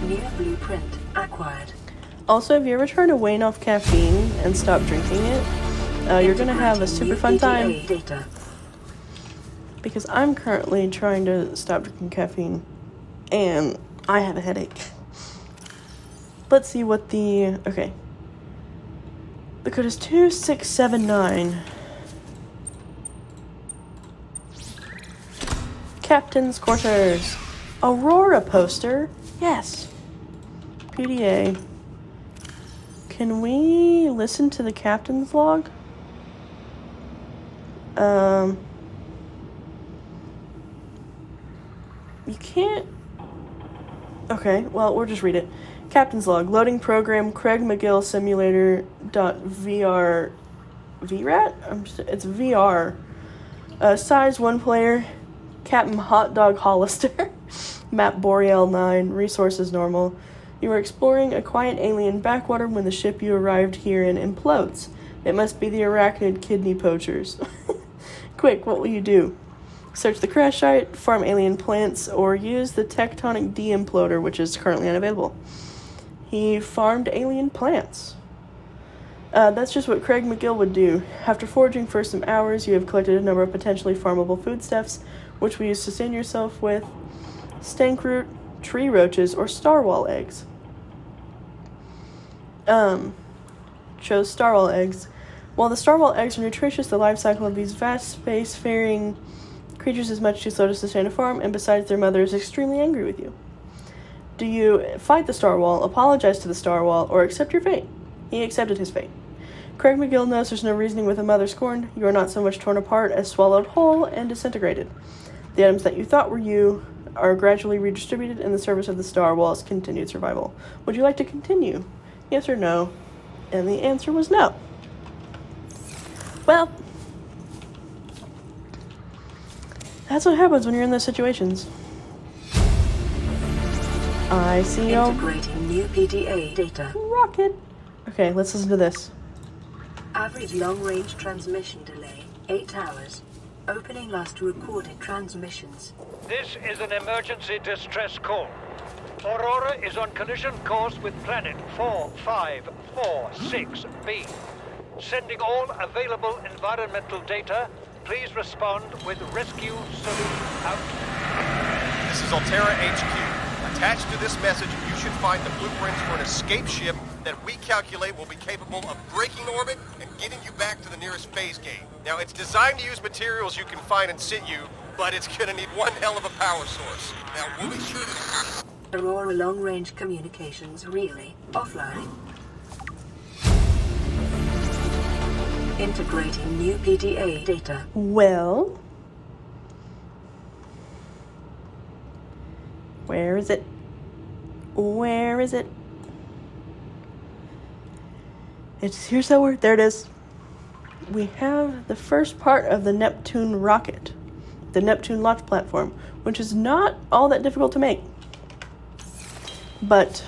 New blueprint acquired. Also, if you ever try to wane off caffeine and stop drinking it, you're going to have a super fun time. Data. Because I'm currently trying to stop drinking caffeine, and I have a headache. Let's see what the... okay. The code is 2679. Captain's quarters. Aurora poster. Yes. PDA. Can we listen to the captain's log? You can't... okay, well, we'll just read it. Captain's log. Loading program Craig McGill simulator.vr... VRAT? It's VR. Size 1 player. Captain Hot Dog Hollister. Map Boreal 9. Resources normal. You were exploring a quiet alien backwater when the ship you arrived here in implodes. It must be the arachnid kidney poachers. Quick, what will you do? Search the crash site, farm alien plants, or use the tectonic de-imploder, which is currently unavailable. He farmed alien plants. That's just what Craig McGill would do. After foraging for some hours, you have collected a number of potentially farmable foodstuffs, which we use to sustain yourself with. Stank root, tree roaches, or starwall eggs. Chose starwall eggs. While the starwall eggs are nutritious, the life cycle of these vast space-faring creatures is much too slow to sustain a farm, and besides, their mother is extremely angry with you. Do you fight the starwall, apologize to the starwall, or accept your fate? He accepted his fate. Craig McGill knows there's no reasoning with a mother scorned. You are not so much torn apart as swallowed whole and disintegrated. The items that you thought were you are gradually redistributed in the service of the starwall's continued survival. Would you like to continue? Yes or no? And the answer was no. Well, that's what happens when you're in those situations. I see Integrating new PDA data. Rocket. Okay, let's listen to this. Average long-range transmission delay, 8 hours. Opening last recorded transmissions. This is an emergency distress call. Aurora is on collision course with planet 4546b. Sending all available environmental data. Please respond with rescue solution out. This is Altera HQ. Attached to this message, you should find the blueprints for an escape ship that we calculate will be capable of breaking orbit and getting you back to the nearest phase gate. Now, it's designed to use materials you can find in situ, but it's gonna need one hell of a power source. Now, we'll be sure to... Aurora long-range communications relay offline. Integrating new PDA data. Well, where is it? Where is it? Here's that word. There it is. We have the first part of the Neptune rocket, the Neptune launch platform, which is not all that difficult to make. But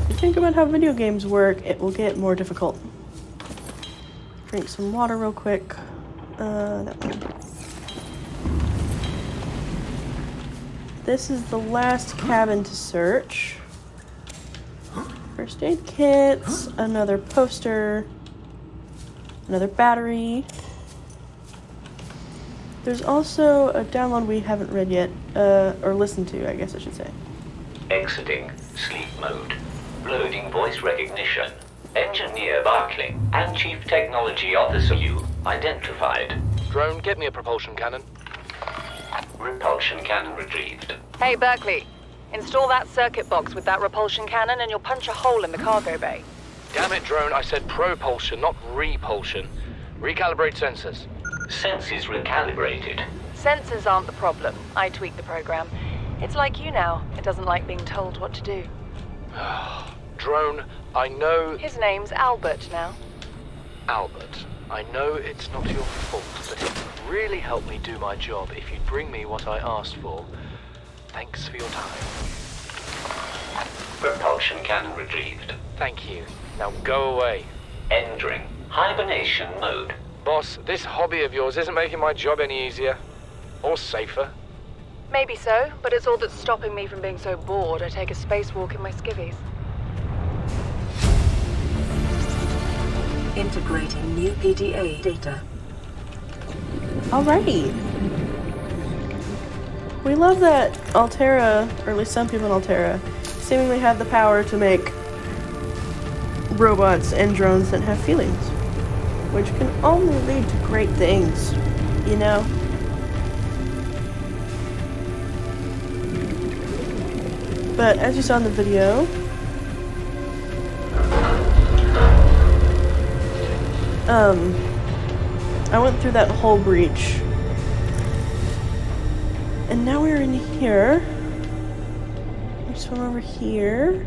if you think about how video games work, it will get more difficult. Drink some water real quick. That one. This is the last cabin to search. First aid kits, another poster, another battery. There's also a download we haven't read yet, or listened to, I guess I should say. Exiting sleep mode. Loading voice recognition. Engineer Barclay and Chief Technology Officer you identified. Drone, get me a propulsion cannon. Repulsion cannon retrieved. Hey, Berkeley. Install that circuit box with that repulsion cannon and you'll punch a hole in the cargo bay. Damn it, Drone, I said propulsion, not repulsion. Recalibrate sensors. Senses recalibrated. Sensors aren't the problem. I tweaked the program. It's like you now. It doesn't like being told what to do. Drone, I know... His name's Albert now. Albert, I know it's not your fault, but it would really help me do my job if you'd bring me what I asked for. Thanks for your time. Propulsion cannon retrieved. Thank you. Now go away. Entering hibernation mode. Boss, this hobby of yours isn't making my job any easier. Or safer. Maybe so, but it's all that's stopping me from being so bored I take a spacewalk in my skivvies. Integrating new PDA data. Alrighty. We love that Altera, or at least some people in Altera, seemingly have the power to make robots and drones that have feelings, which can only lead to great things, you know? But as you saw in the video, I went through that whole breach. And now we're in here. We swim over here.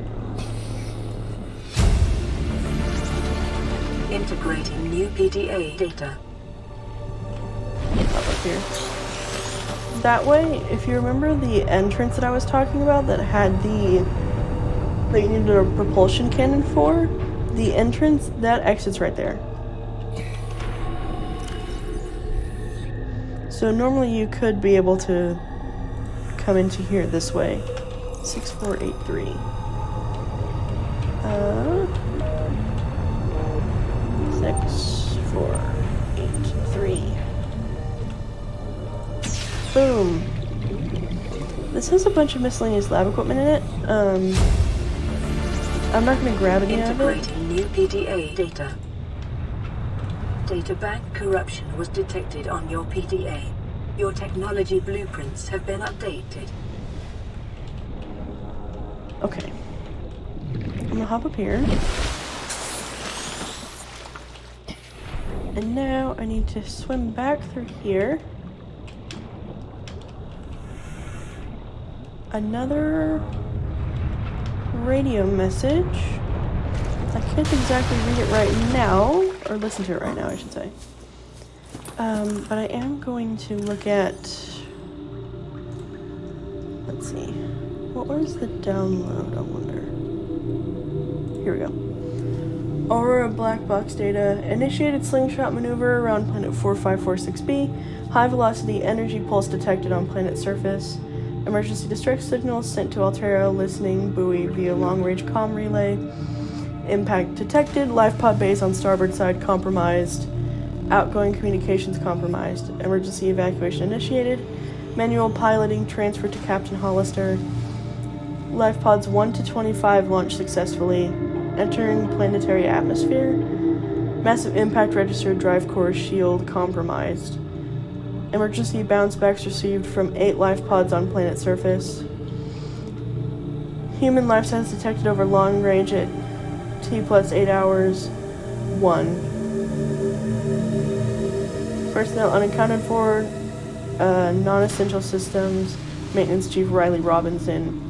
Integrating new PDA data. Up here. That way, if you remember the entrance that I was talking about that had that you needed a propulsion cannon for, the entrance, that exits right there. So normally you could be able to come into here this way. 6483. 6483. Boom. This has a bunch of miscellaneous lab equipment in it. I'm not going to grab any of it. Integrating new PDA data. Data bank corruption was detected on your PDA. Your technology blueprints have been updated. Okay. I'm gonna hop up here. And now I need to swim back through here. Another radio message. I can't exactly read it right now, or listen to it right now, I should say. But I am going to look at, let's see, what was the download, I wonder. Here we go. Aurora black box data, initiated slingshot maneuver around planet 4546b, high velocity energy pulse detected on planet surface, emergency distress signals sent to Altera listening buoy via long-range comm relay, impact detected, life pod base on starboard side compromised, outgoing communications compromised, emergency evacuation initiated, manual piloting transferred to Captain Hollister, life pods 1 to 25 launched successfully, entering planetary atmosphere, massive impact registered drive core shield compromised, emergency bounce backs received from 8 life pods on planet surface, human life signs detected over long range at T plus 8 hours, 1. Personnel unaccounted for, non-essential systems, Maintenance Chief Riley Robinson.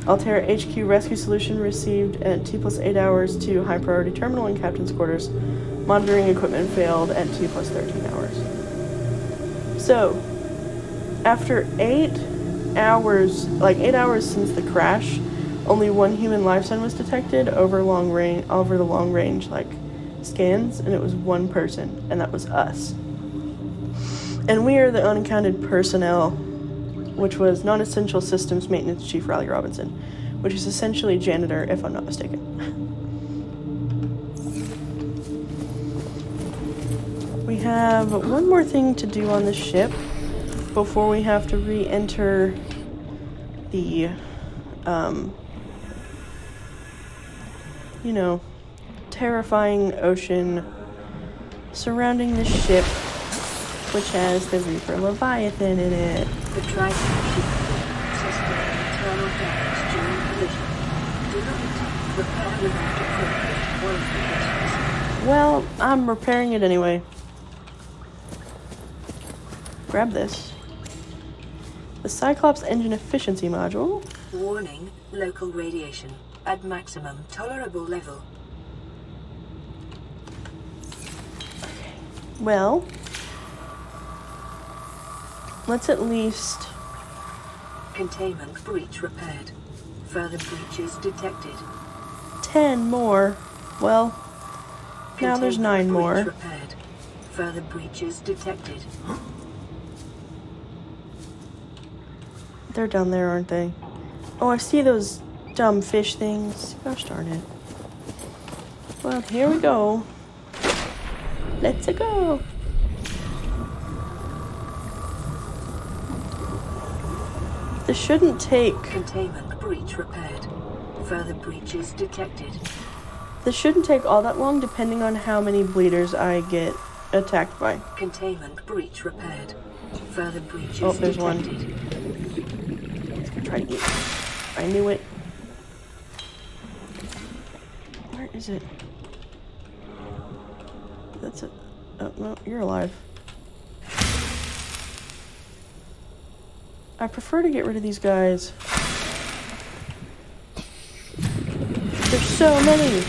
Altera HQ rescue solution received at T plus 8 hours to high priority terminal and captain's quarters. Monitoring equipment failed at T plus 13 hours. So, after 8 hours, like 8 hours since the crash, only 1 human life sign was detected over the long range like scans, and it was 1 person, and that was us. And we are the unaccounted personnel, which was non-essential systems maintenance chief Riley Robinson, which is essentially janitor, if I'm not mistaken. We have one more thing to do on the ship before we have to re-enter the, terrifying ocean surrounding the ship, which has the Reaper Leviathan in it. The Triton ship sustained internal damage during collision. Do not attempt repair without appropriate qualifications. Well, I'm repairing it anyway. Grab this. The Cyclops engine efficiency module. Warning, local radiation at maximum tolerable level. Well, let's at least... Containment breach repaired. Further breaches detected. 10 more. Well, now there's 9 more. Repaired. Further breaches detected. They're down there, aren't they? Oh, I see those dumb fish things. Gosh darn it. Well, here we go. Let's go. This shouldn't take... Containment breach repaired. Further breaches detected. This shouldn't take all that long, depending on how many bleeders I get attacked by. Containment breach repaired. Further breaches oh, there's detected. One. Try to get... I knew it. Where is it? That's it. Oh, no, you're alive. I prefer to get rid of these guys. There's so many!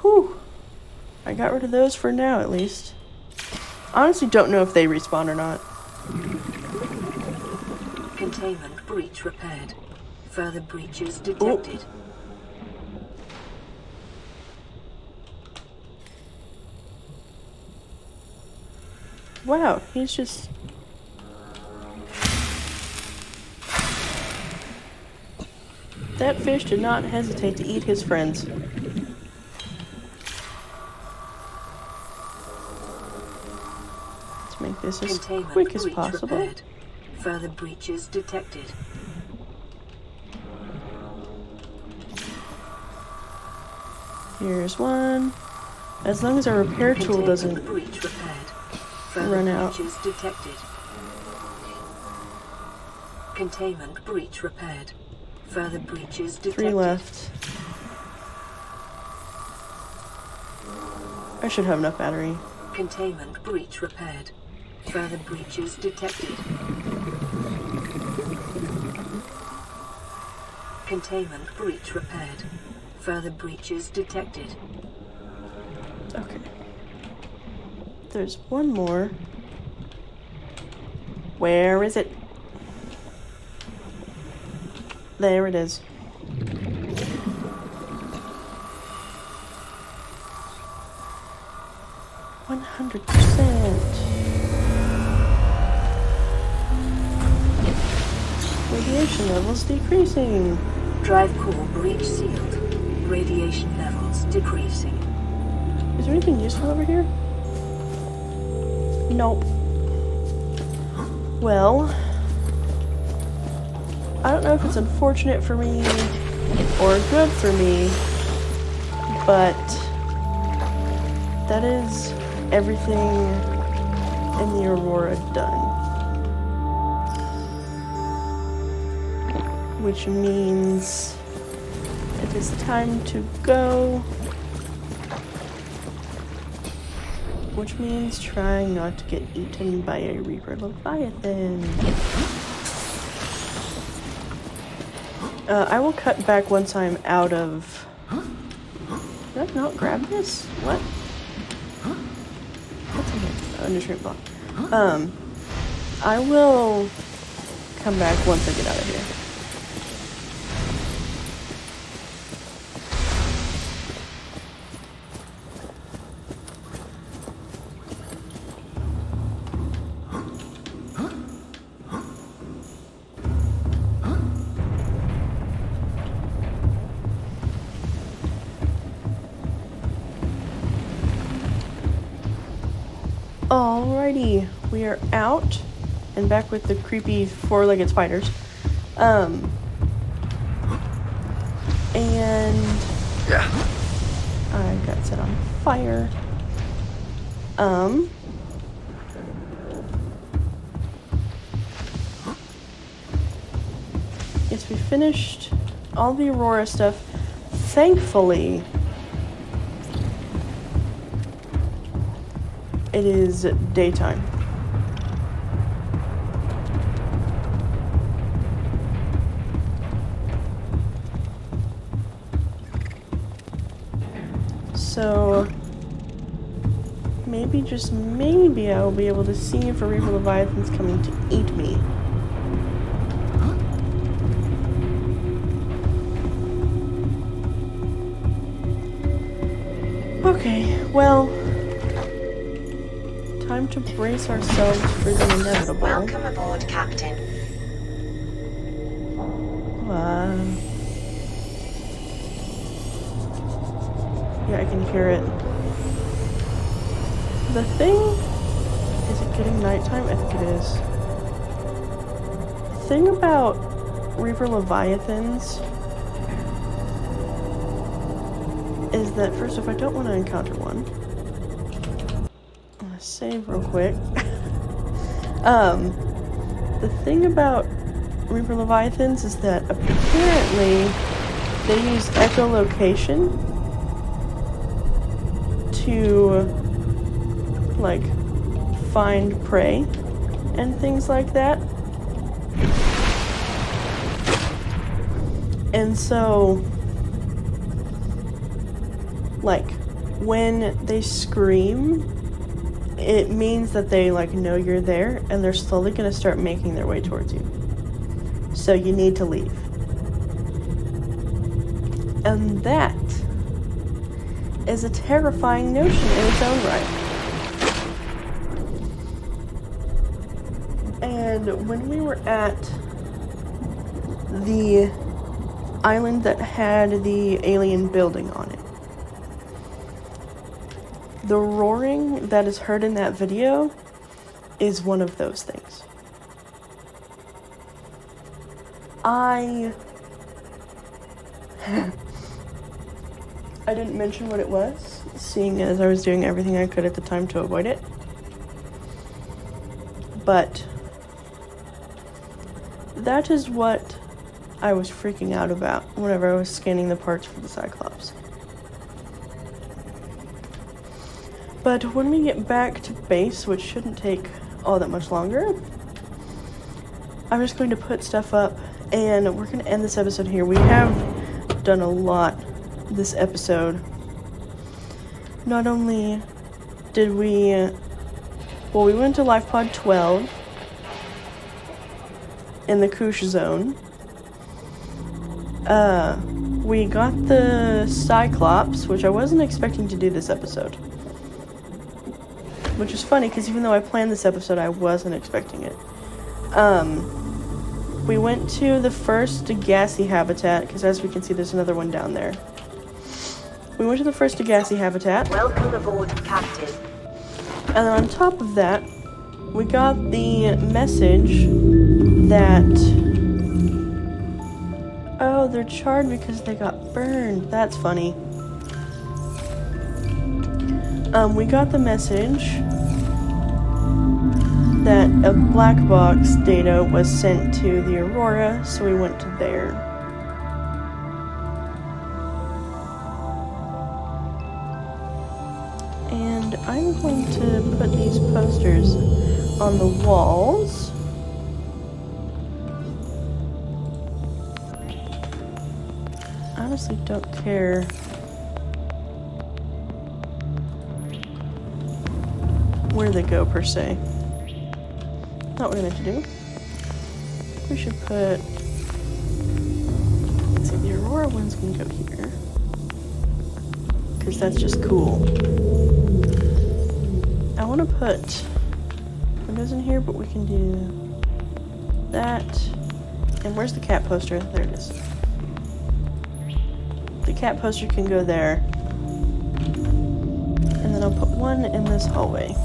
Whew! I got rid of those for now, at least. Honestly, don't know if they respawn or not. Containment breach repaired. Further breaches detected. Ooh. Wow, he's just... That fish did not hesitate to eat his friends. Let's make this as quick as possible. Repaired. Further breaches detected. Here's one. As long as our repair tool doesn't breach repaired. run out. Breaches detected. Containment breach repaired. Further breaches detected. 3 left. I should have enough battery. Containment breach repaired. Further breaches detected. Containment breach repaired. Further breaches detected. Okay. There's one more. Where is it? There it is. Radiation levels decreasing. Drive core breach sealed. Radiation levels decreasing. Is there anything useful over here? Nope. Well, I don't know if it's unfortunate for me or good for me, but that is everything in the Aurora done. Which means it is time to go. Which means trying not to get eaten by a Reaper Leviathan. I will cut back once I'm out of... Did I not grab this? What? What's in here? Oh, nutrient block. I will come back once I get out of here. Alrighty, we are out and back with the creepy four-legged spiders. And I got set on fire. Yes, we finished all the Aurora stuff. Thankfully, it is daytime. So, maybe, just maybe, I will be able to see if a Reaper Leviathan's coming to eat me. Okay, well... time to brace ourselves for the inevitable. Welcome aboard, Captain. Yeah, I can hear it. The thing... is it getting nighttime? I think it is. The thing about Reaper Leviathans is that, first, if I don't want to encounter one, save real quick. The thing about Reaper Leviathans is that apparently they use echolocation to, like, find prey and things like that. And so, like, when they scream, it means that they, like, know you're there, and they're slowly going to start making their way towards you. So you need to leave. And that is a terrifying notion in its own right. And when we were at the island that had the alien building on it. The roaring that is heard in that video is one of those things. I didn't mention what it was, seeing as I was doing everything I could at the time to avoid it. But that is what I was freaking out about whenever I was scanning the parts for the Cyclops. But when we get back to base, which shouldn't take all that much longer, I'm just going to put stuff up and we're going to end this episode here. We have done a lot this episode. Not only did we went to Life Pod 12 in the Kush zone. We got the Cyclops, which I wasn't expecting to do this episode. Which is funny, because even though I planned this episode, I wasn't expecting it. We went to the first Degassi habitat, because as we can see, there's another one down there. We went to the first Degassi habitat. Welcome aboard, Captain. And then on top of that, we got the message that... Oh, they're charred because they got burned. That's funny. We got the message that a black box data was sent to the Aurora, so we went to there. And I'm going to put these posters on the walls. I honestly don't care where they go, per se. Not what I meant to do. We should put... Let's see, the Aurora one's gonna go here. Because that's just cool. I want to put windows in here, but we can do that. And where's the cat poster? There it is. The cat poster can go there. And then I'll put one in this hallway.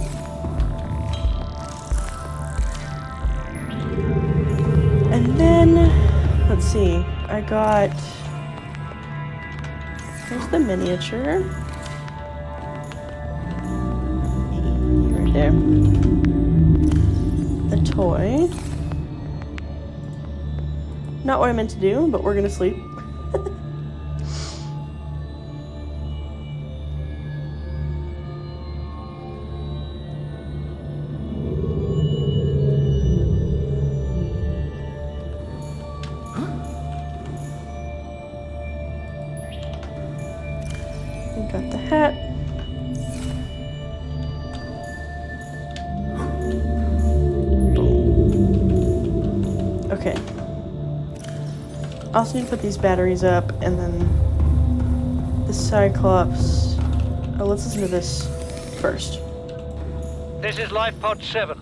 And then, let's see, I got, here's the miniature. Right there. The toy. Not what I meant to do, but we're gonna sleep. Got the hat. Okay. I also need to put these batteries up, and then the Cyclops. Oh, let's listen to this first. This is Life Pod 7.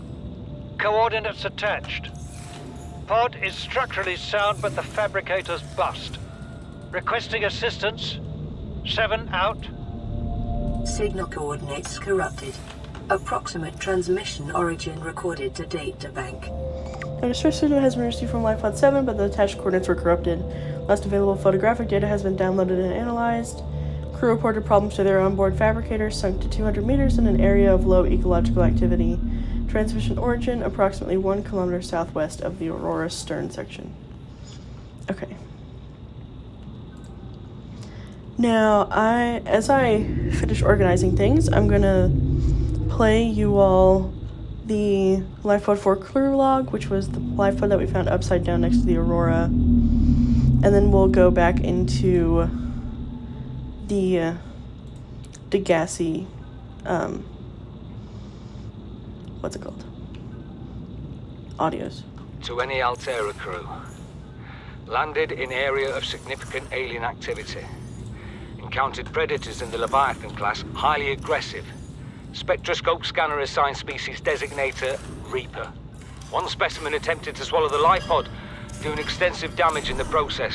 Coordinates attached. Pod is structurally sound, but the fabricator's bust. Requesting assistance. 7 out. Signal coordinates corrupted. Approximate transmission origin recorded to data bank. A distress signal has been received from Life Pod 7, but the attached coordinates were corrupted. Last available photographic data has been downloaded and analyzed. Crew reported problems to their onboard fabricator, sunk to 200 meters in an area of low ecological activity. Transmission origin, approximately 1 kilometer southwest of the Aurora stern section. Okay. Now, as I finish organizing things, I'm gonna play you all the Life Pod 4 crew log, which was the life pod that we found upside down next to the Aurora. And then we'll go back into the Degassi, what's it called? Audios. To any Altera crew. Landed in area of significant alien activity. Encountered predators in the Leviathan class, highly aggressive. Spectroscope scanner assigned species designator Reaper. One specimen attempted to swallow the life pod, doing extensive damage in the process.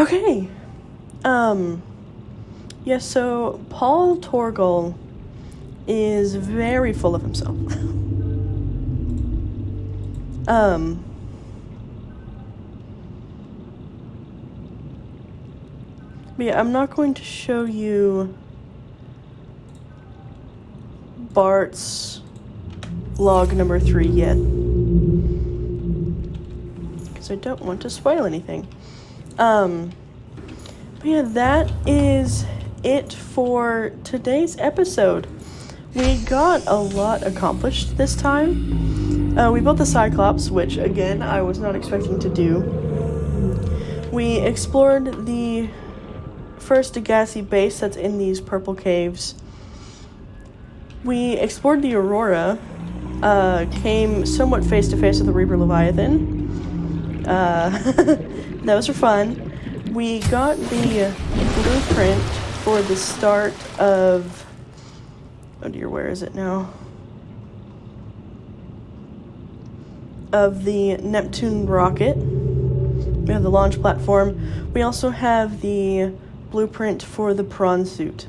Okay. Yeah, so Paul Torgal is very full of himself. But yeah, I'm not going to show you Bart's log number 3 yet, because I don't want to spoil anything. But yeah, that is it for today's episode. We got a lot accomplished this time. We built the Cyclops, which again I was not expecting to do. We explored the first Degassi base that's in these purple caves. We explored the Aurora, came somewhat face to face with the Reaper Leviathan. Those were fun. We got the blueprint for the start of, oh dear, where is it now? Of the Neptune rocket. We have the launch platform. We also have the blueprint for the prawn suit.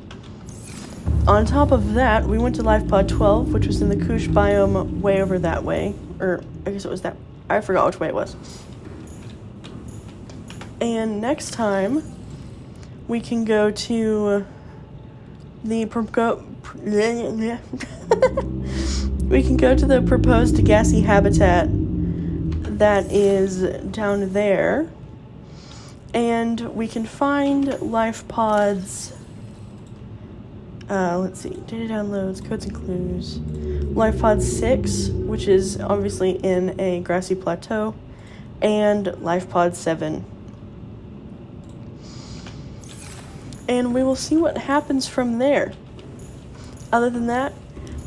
On top of that, we went to Life Pod 12, which was in the Koosh biome way over that way. Or, I guess it was that, I forgot which way it was. And next time, we can go to the we can go to the proposed Degassi habitat that is down there, and we can find life pods. Let's see, data downloads, codes and clues. Life pod 6, which is obviously in a grassy plateau, and life pod 7. And we will see what happens from there. Other than that,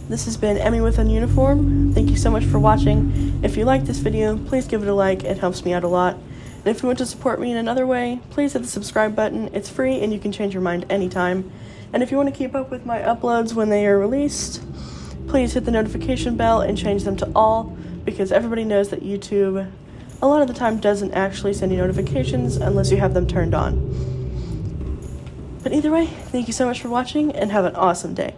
this has been Emmy with Ununiform. Thank you so much for watching. If you like this video, please give it a like. It helps me out a lot. And if you want to support me in another way, please hit the subscribe button. It's free and you can change your mind anytime. And if you want to keep up with my uploads when they are released, please hit the notification bell and change them to all, because everybody knows that YouTube a lot of the time doesn't actually send you notifications unless you have them turned on. But either way, thank you so much for watching and have an awesome day.